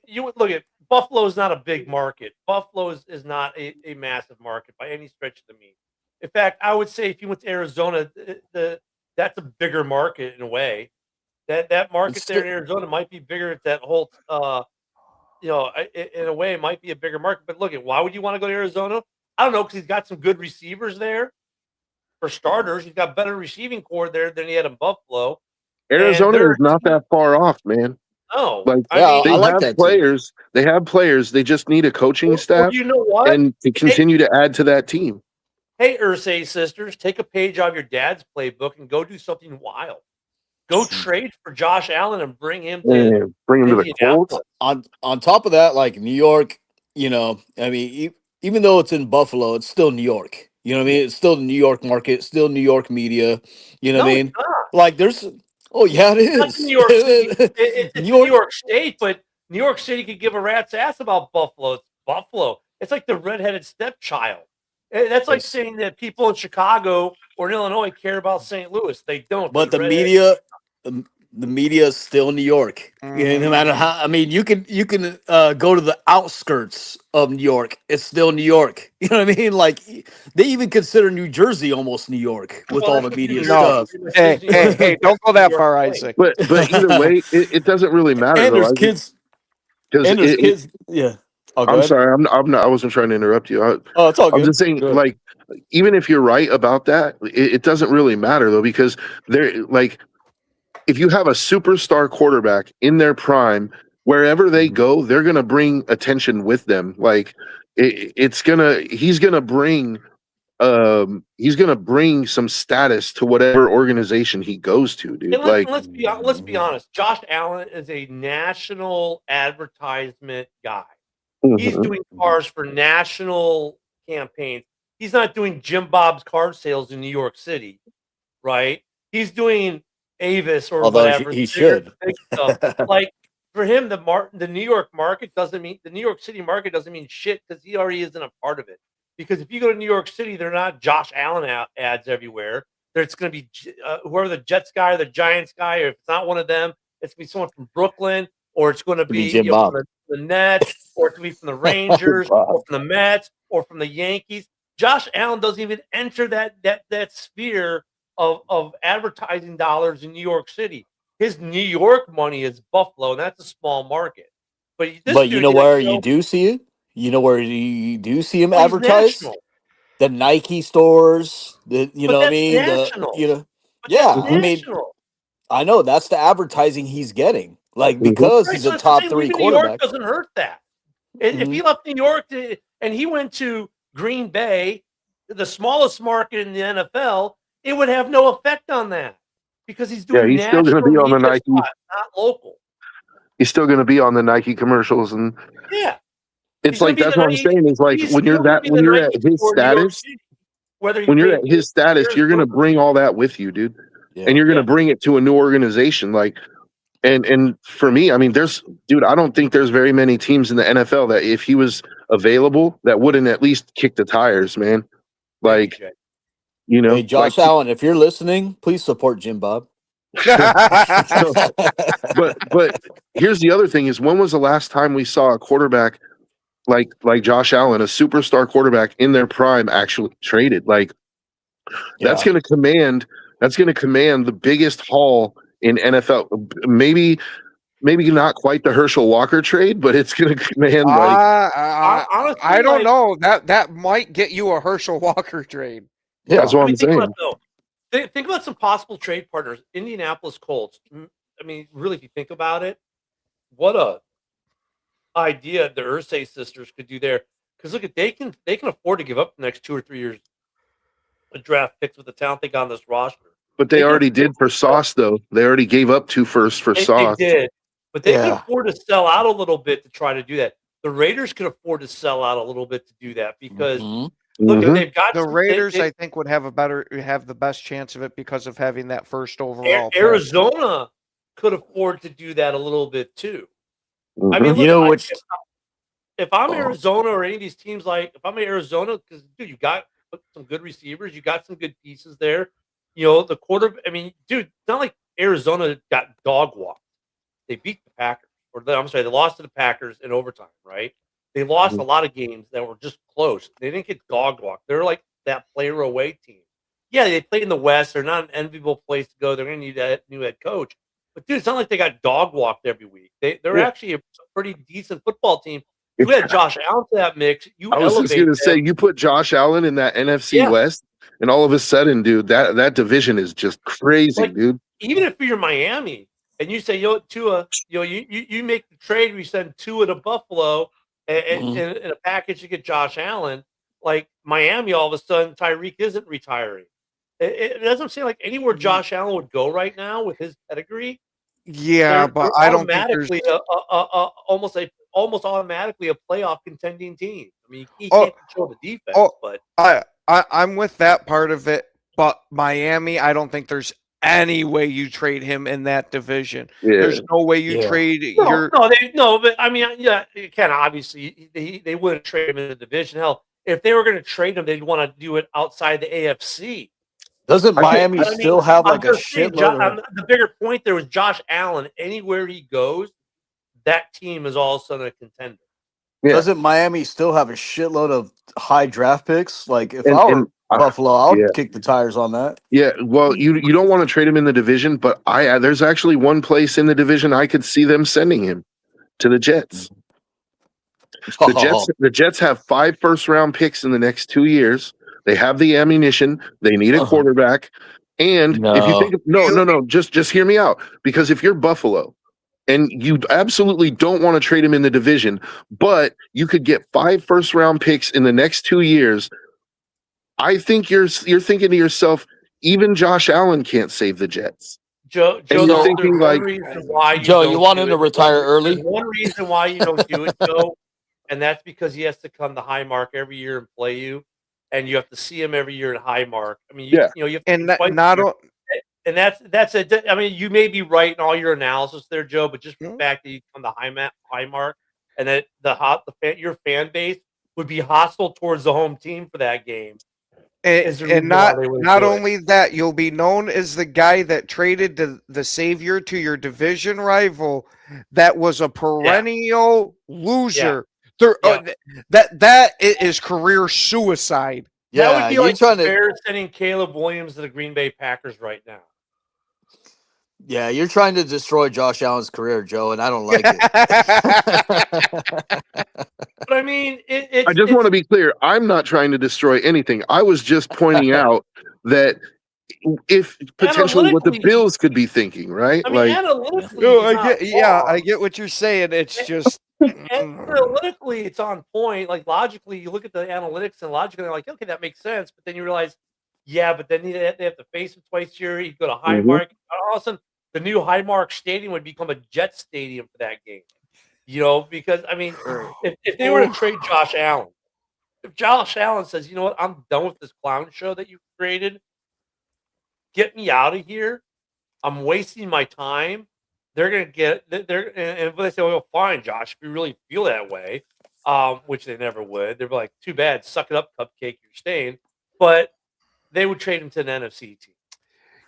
S3: You look at Buffalo is not a big market. Buffalo is not a massive market by any stretch of the mean. In fact, I would say if you went to Arizona, that's a bigger market in a way. That market there in Arizona might be bigger. It's that whole, in a way, it might be a bigger market. But look, why would you want to go to Arizona? I don't know, because he's got some good receivers there. For starters, he's got better receiving core there than he had in Buffalo.
S5: Arizona is not that far off, man.
S3: No,
S5: like
S6: I like
S5: have
S6: that
S5: players. Team. They have players. They just need a coaching staff.
S3: You know what?
S5: And to continue to add to that team.
S3: Hey, Irsay sisters, take a page out of your dad's playbook and go do something wild. Go trade for Josh Allen and bring him to
S5: the Colts.
S6: On top of that, like New York, I mean, even though it's in Buffalo, it's still New York. You know what I mean? It's still the New York market, still New York media. You know what I mean? Like there's it is.
S3: It's New York City. It's New York State, but New York City could give a rat's ass about Buffalo. It's Buffalo. It's like the redheaded stepchild. That's like saying that people in Chicago or in Illinois care about St. Louis. They don't.
S6: But the media is still New York. Mm-hmm. No matter how, I mean, you can go to the outskirts of New York. It's still New York. You know what I mean? Like they even consider New Jersey almost New York with all the media stuff.
S4: Hey, don't go that far, Isaac.
S5: But either way, it doesn't really matter.
S6: And there's kids. And there's kids. Yeah.
S5: Oh, I'm sorry. I'm not. I wasn't trying to interrupt you.
S6: It's all good.
S5: I'm just saying, like, even if you're right about that, it doesn't really matter though, because they're like, if you have a superstar quarterback in their prime, wherever they go, they're gonna bring attention with them. Like, he's gonna bring some status to whatever organization he goes to, dude.
S3: Let's be honest. Josh Allen is a national advertisement guy. He's doing cars for national campaigns. He's not doing Jim Bob's car sales in New York City, right? He's doing Avis or whatever.
S6: He should.
S3: Like for him, the New York market doesn't mean the New York City market doesn't mean shit because he already isn't a part of it. Because if you go to New York City, they're not Josh Allen ads everywhere. It's going to be whoever the Jets guy or the Giants guy, or if it's not one of them, it's going to be someone from Brooklyn, or it's going to be
S6: Jim Bob.
S3: From the Nets, or it's going to be from the Rangers, or from the Mets, or from the Yankees. Josh Allen doesn't even enter that sphere of advertising dollars in New York City. His New York money is Buffalo, and that's a small market. But
S6: you know where you do see it? You know where you do see him advertised?
S3: National.
S6: The Nike stores. I mean?
S3: National.
S6: I mean, I know that's the advertising he's getting. Like because he's a top 3 quarterback.
S3: New York doesn't hurt that. If he left New York and he went to Green Bay, the smallest market in the NFL, it would have no effect on that because he's doing.
S5: He's still going to be on the Nike,
S3: not local.
S5: He's still going to be on the Nike commercials, and it's like that's what I'm saying. Is like when you're at his status, you're going to bring all that with you, dude, and you're going to bring it to a new organization, like. And for me, I mean, I don't think there's very many teams in the NFL that if he was available, that wouldn't at least kick the tires, man. Like,
S6: hey, Josh Allen, if you're listening, please support Jim Bob.
S5: But here's the other thing: is when was the last time we saw a quarterback like Josh Allen, a superstar quarterback in their prime, actually traded? Like, that's going to command the biggest haul in NFL, maybe not quite the Herschel Walker trade, but it's going to command
S3: honestly,
S4: I don't know that might get you a Herschel Walker trade.
S5: Yeah, that's what I'm saying.
S3: Think about some possible trade partners. Indianapolis Colts. I mean, really, if you think about it, what a idea the Irsay sisters could do there. Because look, they can afford to give up the next 2 or 3 years of draft picks with the talent they got on this roster.
S5: But they already did for Sauce, though. They already gave up 2 firsts for Sauce.
S3: They did, but they can afford to sell out a little bit to try to do that. The Raiders can afford to sell out a little bit to do that because look, they've got
S4: the Raiders. I think would have the best chance of it because of having that first overall.
S3: Arizona could afford to do that a little bit too. I mean, look, if I'm Arizona or any of these teams, like if I'm Arizona, because dude, you got some good receivers, you got some good pieces there. You know, the quarter. I mean, dude, it's not like Arizona got dog walked. They beat the Packers. I'm sorry, they lost to the Packers in overtime, right? They lost a lot of games that were just close. They didn't get dog walked. They're like that player away team. Yeah, they played in the West. They're not an enviable place to go. They're going to need a new head coach. But, dude, it's not like they got dog walked every week. They're actually a pretty decent football team. You had Josh Allen to that mix.
S5: I was just going to say, you put Josh Allen in that NFC West, and all of a sudden, dude, that division is just crazy, dude.
S3: Even if you're Miami, and you say, yo, Tua, you make the trade, we send Tua to Buffalo, and in a package you get Josh Allen. Like Miami, all of a sudden, Tyreek isn't retiring. It doesn't seem like anywhere Josh Allen would go right now with his pedigree.
S4: Yeah, but I don't think there's
S3: almost automatically a playoff contending team. I mean, he can't control the defense, but
S4: I'm with that part of it. But Miami, I don't think there's any way you trade him in that division. Yeah. There's no way you trade
S3: but I mean, yeah, you can obviously they wouldn't trade him in the division. Hell, if they were going to trade him, they'd want to do it outside the AFC.
S6: Doesn't Miami still have like a shitload?
S3: The bigger point there was Josh Allen. Anywhere he goes, that team is all of a sudden a contender.
S6: Yeah. Doesn't Miami still have a shitload of high draft picks? Like if I were Buffalo, I would kick the tires on that.
S5: Yeah, well, you don't want to trade him in the division, but there's actually one place in the division I could see them sending him, to the Jets. The Jets have 5 first-round picks in the next 2 years. They have the ammunition. They need a quarterback. And if you think just hear me out. Because if you're Buffalo and you absolutely don't want to trade him in the division, but you could get 5 first-round picks in the next 2 years, I think you're thinking to yourself, even Josh Allen can't save the Jets.
S3: Joe,
S5: you're thinking like,
S6: you want him to retire early?
S3: There's one reason why you don't do it, Joe, and that's because he has to come to Highmark every year and play you, and you have to see him every year in Highmark. I mean, you have to and that's I mean, you may be right in all your analysis there, Joe, but just the fact that you come to Highmark and that your fan base would be hostile towards the home team for that game.
S4: And not only that, you'll be known as the guy that traded the savior to your division rival that was a perennial loser. That is career suicide.
S3: Yeah, that would be like the Bears sending Caleb Williams to the Green Bay Packers right now.
S6: Yeah, you're trying to destroy Josh Allen's career, Joe, and I don't like
S3: it. But I mean,
S5: I just want to be clear. I'm not trying to destroy anything. I was just pointing out that if potentially what the Bills could be thinking, right?
S3: I mean, analytically,
S4: I get what you're saying. It's just
S3: analytically, it's on point. Like logically, you look at the analytics and logically, you're like, okay, that makes sense. But then you realize, but then they have to face him twice a year. You go to Highmark. All of a sudden, the new Highmark Stadium would become a Jet Stadium for that game. You know, because I mean, if they were to trade Josh Allen, if Josh Allen says, you know what, I'm done with this clown show that you created, get me out of here. I'm wasting my time. They're gonna and they say, well, fine, Josh, if you really feel that way, which they never would. They'd be like, too bad, suck it up, cupcake, you're staying. But they would trade him to an NFC team.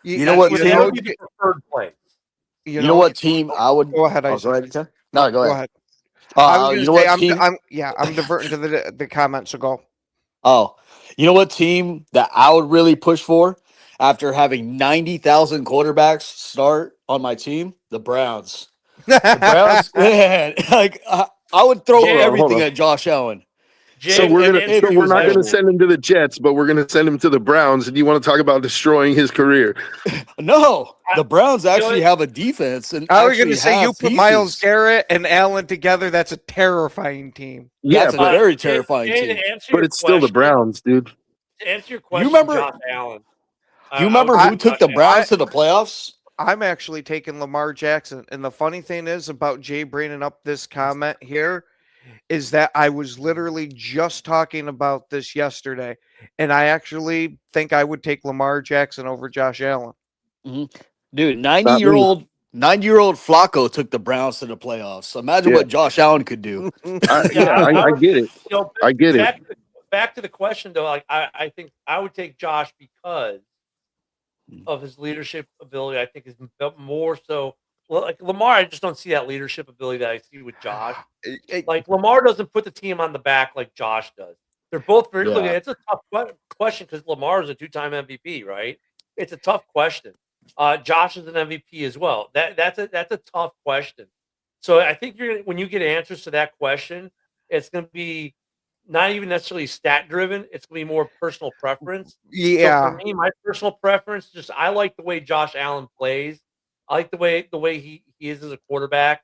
S6: You know what?
S3: They would be the preferred place.
S6: You know what team I would
S4: go ahead?
S6: Go ahead.
S4: I'm diverting to the comments. So go.
S6: Oh, you know what team that I would really push for after having 90,000 quarterbacks start on my team? The Browns. The Browns, man. Like I would throw everything at Josh Allen.
S5: So we're not gonna send him to the Jets, but we're gonna send him to the Browns. And you want to talk about destroying his career?
S6: No, the Browns actually have a defense, and
S4: I was going to say you put Myles Garrett and Allen together. That's a terrifying team.
S6: That's a very terrifying team.
S5: But it's still the Browns, dude.
S3: To answer your question, Josh Allen.
S6: You remember who took the Browns to the playoffs?
S4: I'm actually taking Lamar Jackson. And the funny thing is about Jay bringing up this comment here is that I was literally just talking about this yesterday. And I actually think I would take Lamar Jackson over Josh Allen.
S6: Mm-hmm. Dude, 90-year-old Flacco took the Browns to the playoffs. Imagine what Josh Allen could do.
S5: I get it. I get it.
S3: Back to the question, though, like I think I would take Josh because of his leadership ability. I think is more so. Well, like Lamar, I just don't see that leadership ability that I see with Josh. Like Lamar doesn't put the team on the back like Josh does. They're both very. Look, it's a tough question because Lamar is a 2-time MVP, right? It's a tough question. Josh is an MVP as well. That's a tough question. So I think when you get answers to that question, it's going to be not even necessarily stat driven. It's going to be more personal preference.
S4: Yeah.
S3: So for me, my personal preference, I like the way Josh Allen plays. I like the way he is as a quarterback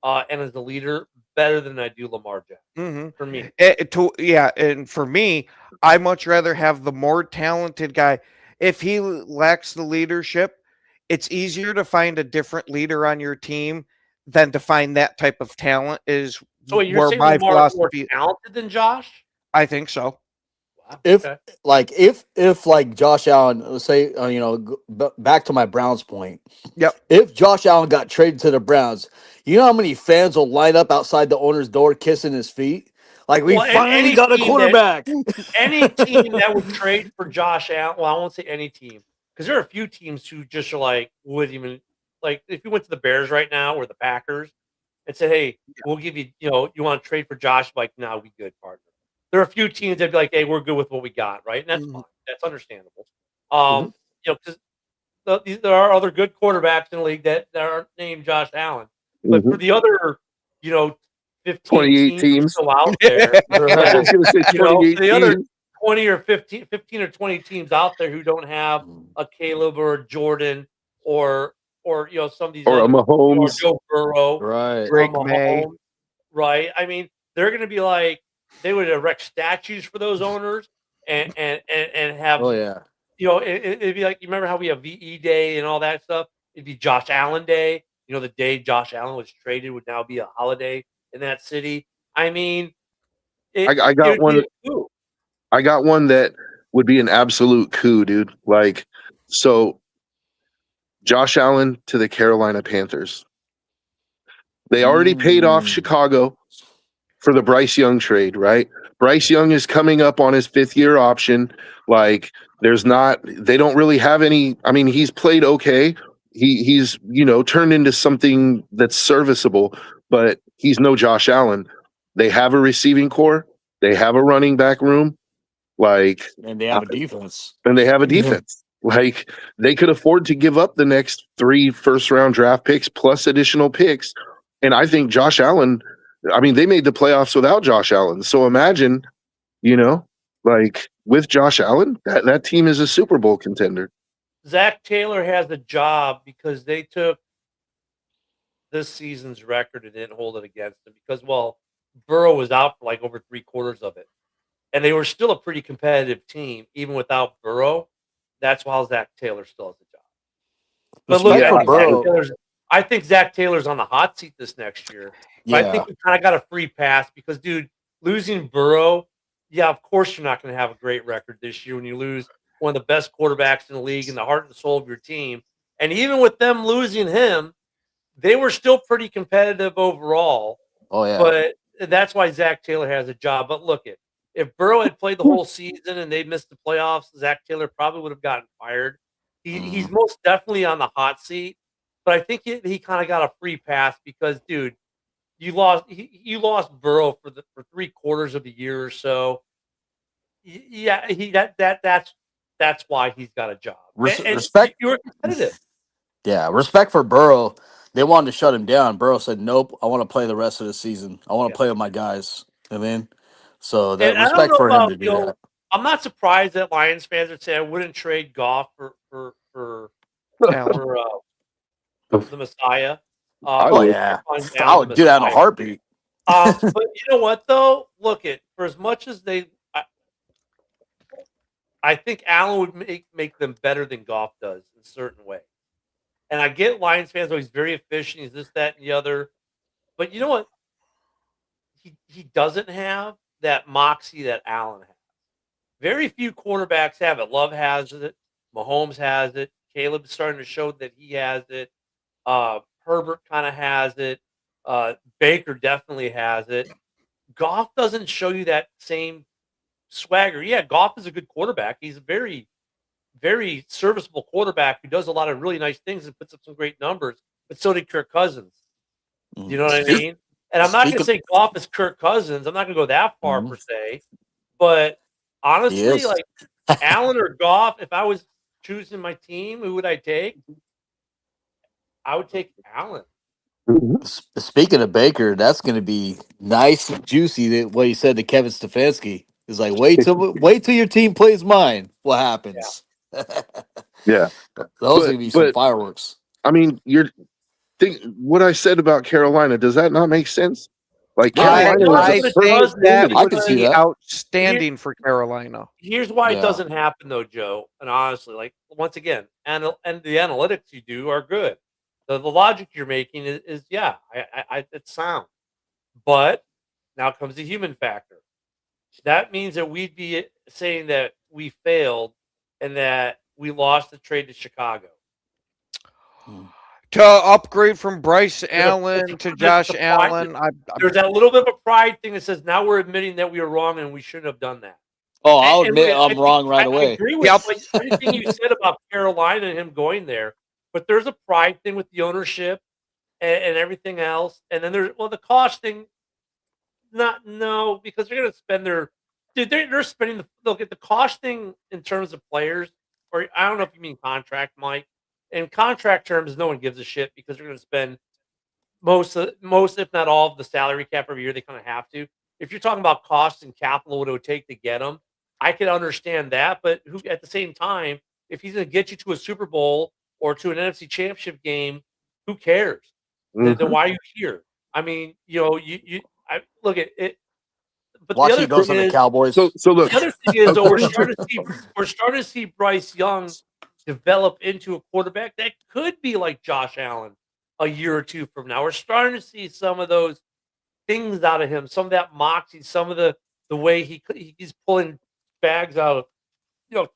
S3: and as a leader better than I do Lamar Jackson. For me.
S4: And for me, I much rather have the more talented guy. If he lacks the leadership, it's easier to find a different leader on your team than to find that type of talent. Is
S3: so you're
S4: where
S3: saying
S4: my
S3: Lamar
S4: philosophy
S3: is more talented than Josh?
S4: I think so.
S6: If Josh Allen, let's say, back to my Browns point.
S4: Yep.
S6: If Josh Allen got traded to the Browns, you know how many fans will line up outside the owner's door kissing his feet? Like, we finally got a quarterback.
S3: Any team that would trade for Josh Allen, well, I won't say any team, because there are a few teams who just are like, wouldn't even, like, if you went to the Bears right now or the Packers and said, hey, we'll give you, you want to trade for Josh, like, no, we good, partner. There are a few teams that'd be like, hey, we're good with what we got, right? And that's fine. That's understandable. Because there are other good quarterbacks in the league that aren't named Josh Allen. But for the other, 15 teams still out there, the other 20 or 15 or 20 teams out there who don't have a Caleb or a Jordan or some of these
S5: or a Mahomes,
S3: Joe Burrow,
S6: right?
S3: Mahomes, right? I mean, they're going to be like, they would erect statues for those owners and have.
S6: Oh yeah.
S3: It'd be like, you remember how we have VE Day and all that stuff? It'd be Josh Allen Day. The day Josh Allen was traded would now be a holiday in that city. I mean,
S5: I got one. I got one that would be an absolute coup, dude. Like, so Josh Allen to the Carolina Panthers. They already paid off Chicago for the Bryce Young trade, right? Bryce Young is coming up on his 5th-year option. Like, they don't really have any. I mean, he's played okay. He's turned into something that's serviceable, but he's no Josh Allen. They have a receiving core. They have a running back room.
S6: And they have a defense.
S5: Like, they could afford to give up the next 3 first-round draft picks plus additional picks. And I think Josh Allen, I mean, they made the playoffs without Josh Allen. So imagine, with Josh Allen, that team is a Super Bowl contender.
S3: Zach Taylor has a job because they took this season's record and didn't hold it against him because, Burrow was out for like over 3/4 of it. And they were still a pretty competitive team, even without Burrow. That's why Zach Taylor still has a job. But look, I think Zach Taylor's on the hot seat this next year. Yeah. I think we kind of got a free pass because, dude, losing Burrow, of course you're not going to have a great record this year when you lose one of the best quarterbacks in the league and the heart and soul of your team. And even with them losing him, they were still pretty competitive overall.
S6: Oh, yeah.
S3: But that's why Zach Taylor has a job. But look, if Burrow had played the whole season and they missed the playoffs, Zach Taylor probably would have gotten fired. He's most definitely on the hot seat. But I think he kind of got a free pass because, dude, you lost Burrow for 3/4 of the year or so. Yeah, that's why he's got a job.
S6: Respect.
S3: You were competitive.
S6: Yeah, respect for Burrow. They wanted to shut him down. Burrow said, "Nope, I want to play the rest of the season. I want to play with my guys." So that respect for him to do that.
S3: I'm not surprised that Lions fans would say I wouldn't trade Goff for the Messiah.
S6: I would do that in a heartbeat.
S3: But you know what though? Look, for as much as I think Allen would make them better than Goff does in certain ways. And I get Lions fans, he's very efficient, he's this, that, and the other. But you know what? He doesn't have that moxie that Allen has. Very few quarterbacks have it. Love has it. Mahomes has it. Caleb's starting to show that he has it. Herbert kind of has it. Baker definitely has it. Goff doesn't show you that same swagger. Yeah, Goff is a good quarterback. He's a very, very serviceable quarterback who does a lot of really nice things and puts up some great numbers. But so did Kirk Cousins. You know what I mean? And I'm not going to say Goff is Kirk Cousins. I'm not going to go that far per se. But honestly, like Allen or Goff, if I was choosing my team, who would I take? I would take Allen.
S6: Speaking of Baker, that's going to be nice and juicy. What he said to Kevin Stefanski is like, wait till your team plays mine. What happens?
S5: Yeah,
S6: those are going to be some fireworks.
S5: I mean, what I said about Carolina, does that not make sense? Like
S4: I think that
S6: I can see that.
S4: Outstanding for Carolina.
S3: Here's why it doesn't happen though, Joe. And honestly, like once again, and the analytics you do are good. The logic you're making is it's sound. But now comes the human factor. That means that we'd be saying that we failed and that we lost the trade to Chicago.
S4: To upgrade from Bryce Allen to Josh Allen.
S3: There's that little bit of a pride thing that says now we're admitting that we were wrong and we shouldn't have done that.
S6: Oh, I'll admit I'm wrong right away.
S3: I agree with everything you said about Carolina and him going there. But there's a pride thing with the ownership and everything else. And then there's the cost thing. Because they're going to spend they're spending look at the cost thing in terms of players, or I don't know if you mean contract, Mike. In contract terms, no one gives a shit because they're going to spend most, if not all, of the salary cap every year. They kind of have to. If you're talking about cost and capital, what it would take to get them, I can understand that. But at the same time, if he's going to get you to a Super Bowl or to an NFC Championship game, who cares? Then why are you here? I mean, I look at it. But
S6: watch
S3: the other thing is,
S6: the Cowboys.
S5: So look,
S3: the other thing is, we're starting to see Bryce Young develop into a quarterback that could be like Josh Allen a year or two from now. We're starting to see some of those things out of him, some of that moxie, some of the way he's pulling bags out of,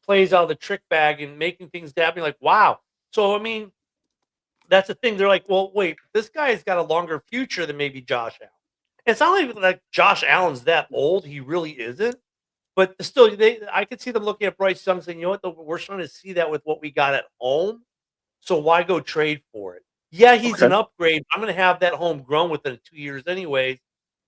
S3: plays out of the trick bag and making things happen. Like, wow. So, I mean, that's the thing. They're like, well, wait, this guy's got a longer future than maybe Josh Allen. It's not even like Josh Allen's that old. He really isn't. But still, I could see them looking at Bryce Young saying, you know what, we're starting to see that with what we got at home. So why go trade for it? Yeah, he's an upgrade. I'm going to have that home grown within 2 years anyways,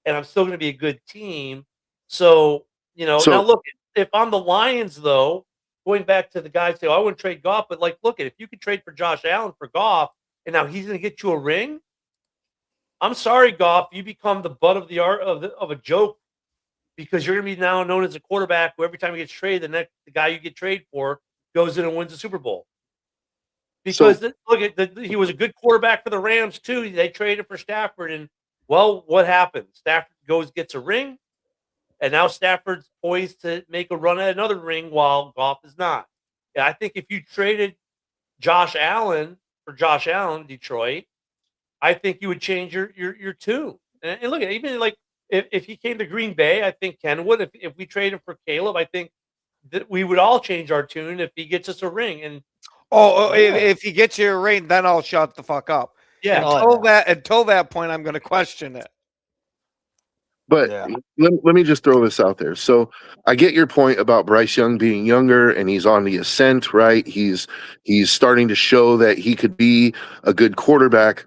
S3: and I'm still going to be a good team. So, now look, if I'm the Lions, though, going back to the guys say, I wouldn't trade Goff, but look, if you could trade for Josh Allen for Goff, and now he's going to get you a ring, I'm sorry, Goff, you become the butt of a joke. Because you're going to be now known as a quarterback who every time he gets traded, the guy you get traded for goes in and wins the Super Bowl. Because he was a good quarterback for the Rams too. They traded for Stafford, and what happened? Stafford gets a ring, and now Stafford's poised to make a run at another ring while Goff is not. Yeah, I think if you traded Josh Allen for Josh Allen, Detroit, I think you would change your tune. And look at even like. If he came to Green Bay, I think Ken would. If we trade him for Caleb, I think that we would all change our tune if he gets us a ring. And
S4: if he gets you a ring, then I'll shut the fuck up.
S3: Yeah.
S4: Until that point, I'm going to question it.
S5: But let me just throw this out there. So I get your point about Bryce Young being younger and he's on the ascent, right? He's starting to show that he could be a good quarterback.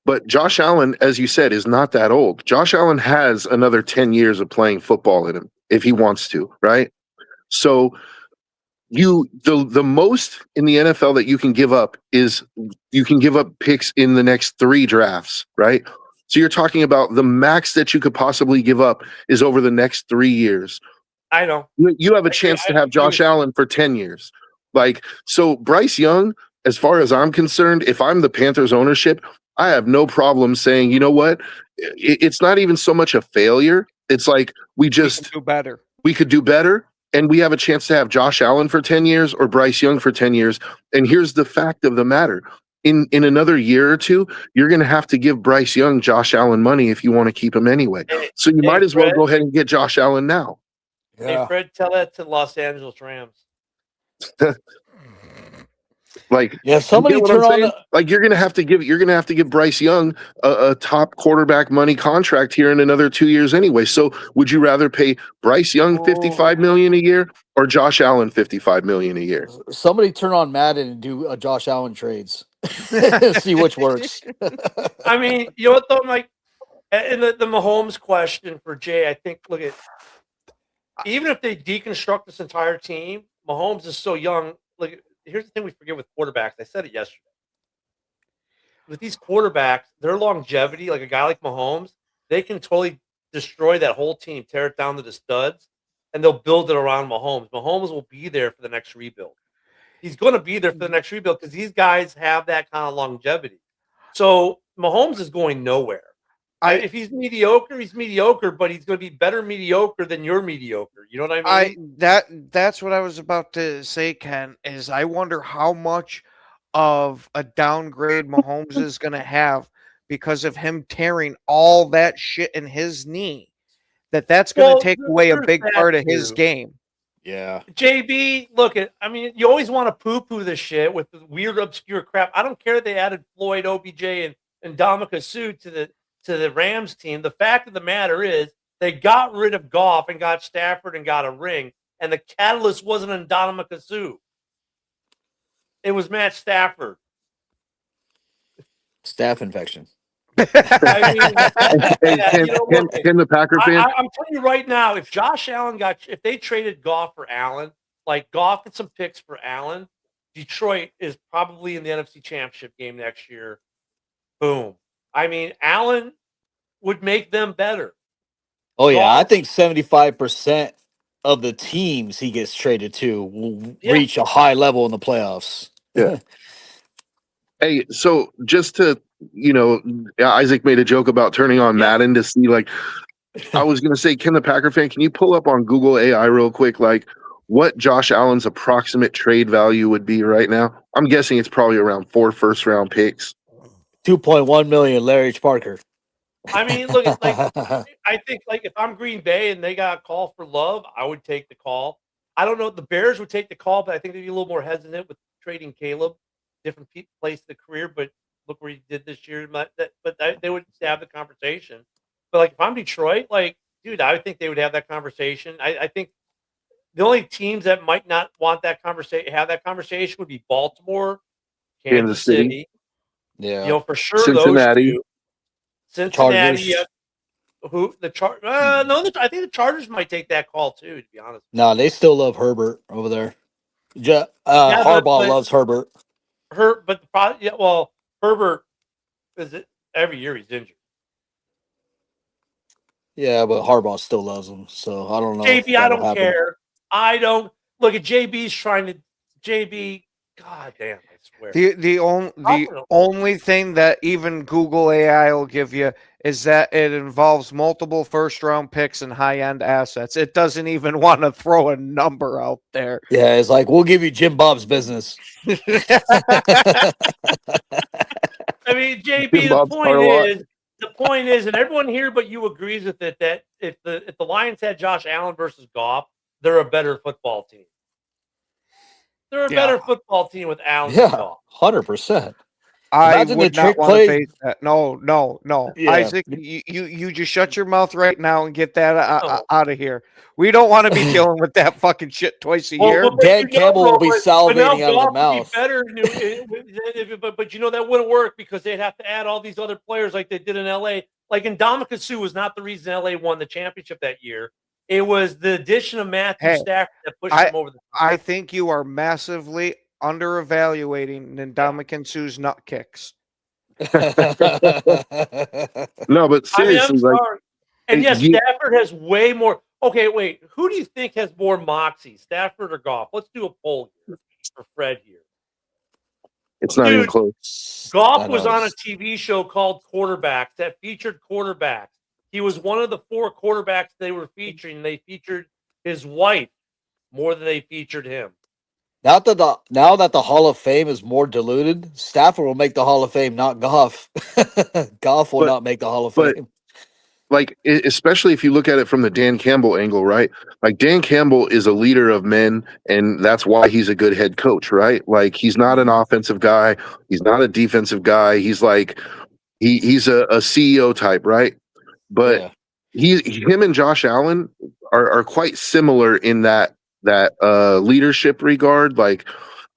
S5: But Josh Allen, as you said, is not that old. Josh Allen has another 10 years of playing football in him if he wants to, right? So the most in the NFL that you can give up is you can give up picks in the next 3 drafts, right? So you're talking about the max that you could possibly give up is over the next 3 years.
S3: I know.
S5: You have a chance to have Josh Allen for 10 years. Like, so Bryce Young, as far as I'm concerned, if I'm the Panthers ownership, I have no problem saying, you know what? It's not even so much a failure. It's like we can
S4: do better.
S5: We could do better. And we have a chance to have Josh Allen for 10 years or Bryce Young for 10 years. And here's the fact of the matter. In another year or two, you're going to have to give Bryce Young Josh Allen money if you want to keep him anyway. So you might as well go ahead and get Josh Allen now.
S3: Yeah. Hey, Fred, tell that to Los Angeles Rams.
S5: Like,
S6: yeah, somebody turn on.
S5: Like, you're gonna have to give Bryce Young a top quarterback money contract here in another 2 years anyway. So, would you rather pay Bryce Young $55 million a year or Josh Allen $55 million a year?
S6: Somebody turn on Madden and do a Josh Allen trades. See which works.
S3: I mean, you know what though, Mike? In the Mahomes question for Jay, I think look at even if they deconstruct this entire team, Mahomes is so young. Look, here's the thing we forget with quarterbacks. I said it yesterday. With these quarterbacks, their longevity, like a guy like Mahomes, they can totally destroy that whole team, tear it down to the studs, and they'll build it around Mahomes. Mahomes will be there for the next rebuild. He's going to be there for the next rebuild because these guys have that kind of longevity. So Mahomes is going nowhere. If he's mediocre, he's mediocre, but he's going to be better mediocre than you're mediocre. You know what I mean?
S4: That's what I was about to say, Ken, is I wonder how much of a downgrade Mahomes is going to have because of him tearing all that shit in his knee. That's going to take away a big part of his game.
S6: Yeah.
S3: JB, look, I mean, you always want to poo-poo this shit with the weird, obscure crap. I don't care that they added Floyd, OBJ, and Ndamukong Suh to the Rams team. The fact of the matter is they got rid of Goff and got Stafford and got a ring, and the catalyst wasn't Ndamukong Suh. It was Matt Stafford.
S6: Staph infection.
S3: I mean,
S5: Can the Packer fan?
S3: I'm telling you right now, if Josh Allen if they traded Goff for Allen, like Goff and some picks for Allen, Detroit is probably in the NFC Championship game next year. Boom. I mean, Allen would make them better.
S6: Oh, yeah. I think 75% of the teams he gets traded to will reach a high level in the playoffs.
S5: Yeah. Hey, so just to, Isaac made a joke about turning on Madden to see, like, I was going to say, Ken the Packer fan, can you pull up on Google AI real quick, like, what Josh Allen's approximate trade value would be right now? I'm guessing it's probably around 4 first-round picks.
S6: 2.1 million, Larry H. Parker.
S3: I mean, look, I think, like, if I'm Green Bay and they got a call for Love, I would take the call. I don't know. The Bears would take the call, but I think they'd be a little more hesitant with trading Caleb. Different place in the career, but look where he did this year. But they would have the conversation. But, like, if I'm Detroit, like, dude, I would think they would have that conversation. I think the only teams that might not want that have that conversation would be Baltimore, Kansas City.
S6: Yeah,
S3: for sure.
S5: Cincinnati.
S3: Those two. Cincinnati. Who the no? I think the Chargers might take that call too. To be honest.
S6: No, they still love Herbert over there. Harbaugh loves Herbert.
S3: Herbert is it every year he's injured.
S6: Yeah, but Harbaugh still loves him, so I don't know.
S3: JB, I don't care. I don't look at JB's trying to JB. God damn, I swear.
S4: The only thing that even Google AI will give you is that it involves multiple first-round picks and high-end assets. It doesn't even want to throw a number out there.
S6: Yeah, it's like, we'll give you Jim Bob's business.
S3: I mean, JB, the point is, and everyone here but you agrees with it, that if the Lions had Josh Allen versus Goff, they're a better football team. They're a better football team with Allen.
S6: Yeah, 100%.
S4: I would not want to face that. No. Yeah. Isaac, you just shut your mouth right now and get that out of here. We don't want to be dealing with that fucking shit twice a year.
S6: Dan Campbell will be salivating out of the mouth.
S3: Better, but that wouldn't work because they'd have to add all these other players like they did in LA. Like Ndamukong Suh was not the reason LA won the championship that year. It was the addition of Matthew Stafford that pushed them over the top.
S4: I think you are massively under-evaluating Ndamukong Suh's nut kicks.
S5: No, but
S3: I mean, I'm
S5: seriously, like,
S3: sorry. And yes,
S5: you-
S3: Stafford has way more. Okay, wait. Who do you think has more moxie, Stafford or Goff? Let's do a poll here for Fred here.
S5: it's not even
S3: Dude,
S5: close.
S3: Goff was on a TV show called Quarterbacks that featured quarterbacks. He was one of the 4 quarterbacks they were featuring. They featured his wife more than they featured him.
S6: Now that the Hall of Fame is more diluted, Stafford will make the Hall of Fame, not Goff. Goff will
S5: But-
S6: not make the Hall of
S5: but-
S6: Fame.
S5: Like, especially if you look at it from the Dan Campbell angle, right? Like, Dan Campbell is a leader of men, and that's why he's a good head coach, right? Like, he's not an offensive guy, he's not a defensive guy. He's like, he's a CEO type, right? But
S6: Yeah.
S5: him and Josh Allen are quite similar in that leadership regard. Like,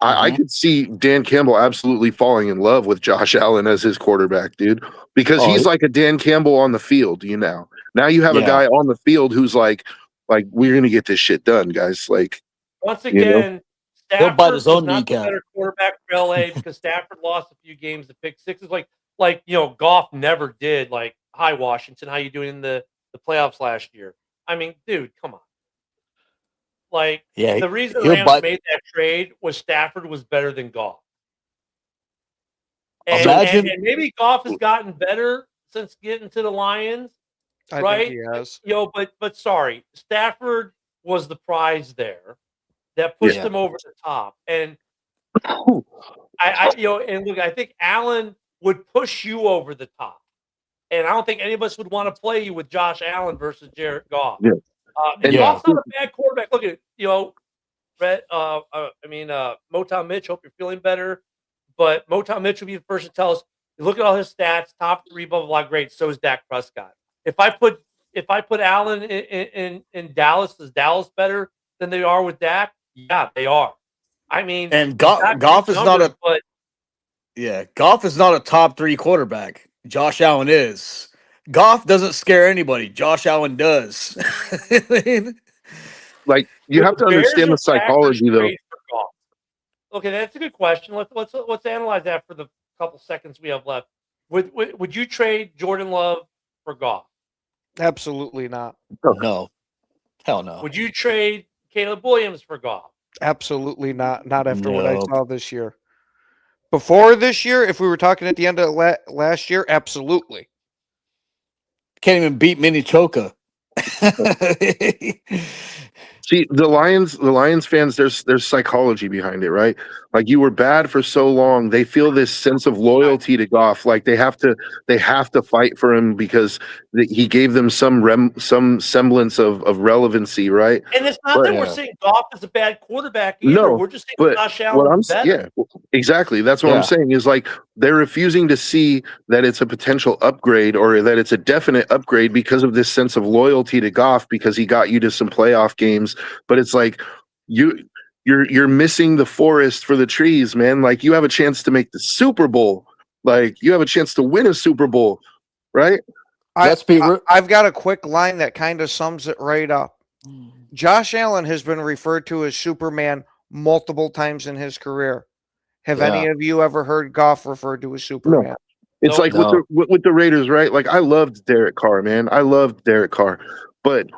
S5: I could see Dan Campbell absolutely falling in love with Josh Allen as his quarterback, dude, because he's like a Dan Campbell on the field. Now you have a guy on the field who's like we're gonna get this shit done, guys. Like,
S3: once again,
S6: He'll bite his own
S3: Stafford is not the
S6: kneecap.
S3: better quarterback for LA because Stafford lost a few games to pick sixes. Like Goff never did. Like, hi Washington, how you doing in the playoffs last year? I mean, dude, come on. Like, the reason Rams made that trade was Stafford was better than Goff. And maybe Goff has gotten better since getting to the Lions, right?
S4: think he has.
S3: But sorry, Stafford was the prize there that pushed him over the top. And and look, I think Allen would push you over the top. And I don't think any of us would want to play you with Josh Allen versus Jared Goff.
S5: Yeah.
S3: Goff's not a bad quarterback. Look at Brett. Motown Mitch. Hope you're feeling better. But Motown Mitch will be the first to tell us. You look at all his stats, top 3, blah blah blah. Great. So is Dak Prescott. If I put Allen in Dallas, is Dallas better than they are with Dak? Yeah, they are. I mean,
S6: And Goff is not a
S3: but
S6: Goff is not a top 3 quarterback. Josh Allen is. Goff doesn't scare anybody. Josh Allen does.
S5: like, you have to understand the psychology, though.
S3: Okay, that's a good question. Let's analyze that for the couple seconds we have left. Would you trade Jordan Love for Goff?
S4: Absolutely not.
S6: No. Hell no.
S3: Would you trade Caleb Williams for Goff?
S4: Absolutely not. Not after what I saw this year. Before this year, if we were talking at the end of last year, absolutely.
S6: Can't even beat Minichoka.
S5: See, the Lions fans, there's psychology behind it, right? Like, you were bad for so long, they feel this sense of loyalty to Goff. Like, they have to fight for him because he gave them some semblance of relevancy, right?
S3: And it's not that we're saying Goff is a bad quarterback either.
S5: No,
S3: we're just saying Josh Allen is better.
S5: Yeah, exactly. That's what I'm saying is, like, they're refusing to see that it's a potential upgrade or that it's a definite upgrade because of this sense of loyalty to Goff because he got you to some playoff games. But it's like you're missing the forest for the trees, man. Like, you have a chance to make the Super Bowl. Like, you have a chance to win a Super Bowl, right?
S4: I've got a quick line that kind of sums it right up. Josh Allen has been referred to as Superman multiple times in his career. Have any of you ever heard Goff referred to as Superman?
S5: No. It's with the Raiders, right? Like, I loved Derek Carr, man. I loved Derek Carr, but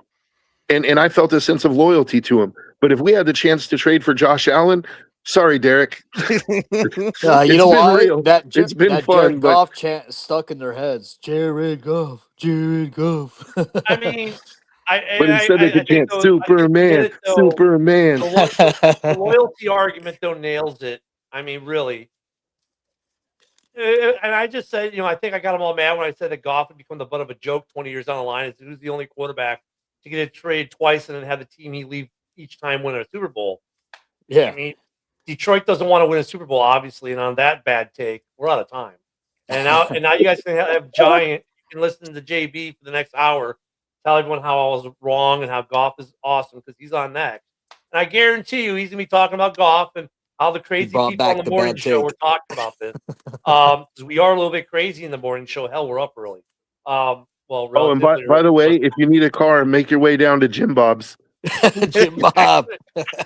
S5: and I felt a sense of loyalty to him. But if we had the chance to trade for Josh Allen, sorry, Derek.
S6: You know what?
S5: It's been fun.
S6: Jared Goff chant stuck in their heads. Jared Goff. Jared Goff.
S3: I mean,
S5: but instead they could chant Superman, Superman.
S3: The loyalty argument though nails it. I mean, really. And I just said, I think I got them all mad when I said that Goff would become the butt of a joke 20 years down the line. Who's the only quarterback to get a trade twice and then have the team he leave each time win a Super Bowl?
S6: Yeah.
S3: I mean, Detroit doesnn want to win a Super Bowl, obviously, and on that bad take, we're out of time. And now you guys can have Giant. You can listen to JB for the next hour, tell everyone how I was wrong and how Goff is awesome because he's on next. And I guarantee you, he's gonna be talking about Goff and how the crazy people on the morning show were talking about this. Because we are a little bit crazy in the morning show. Hell, we're up early. And
S5: by the way, if you need a car, make your way down to Jim Bob's.
S6: Jim Bob.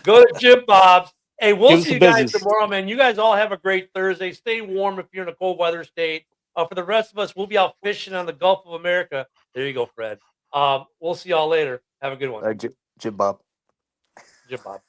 S3: Go to Jim Bob's. Hey, we'll see you guys tomorrow, man. You guys all have a great Thursday. Stay warm if you're in a cold weather state. For the rest of us, we'll be out fishing on the Gulf of America. There you go, Fred. We'll see y'all later. Have a good one.
S6: Jim Bob.
S3: Jim Bob.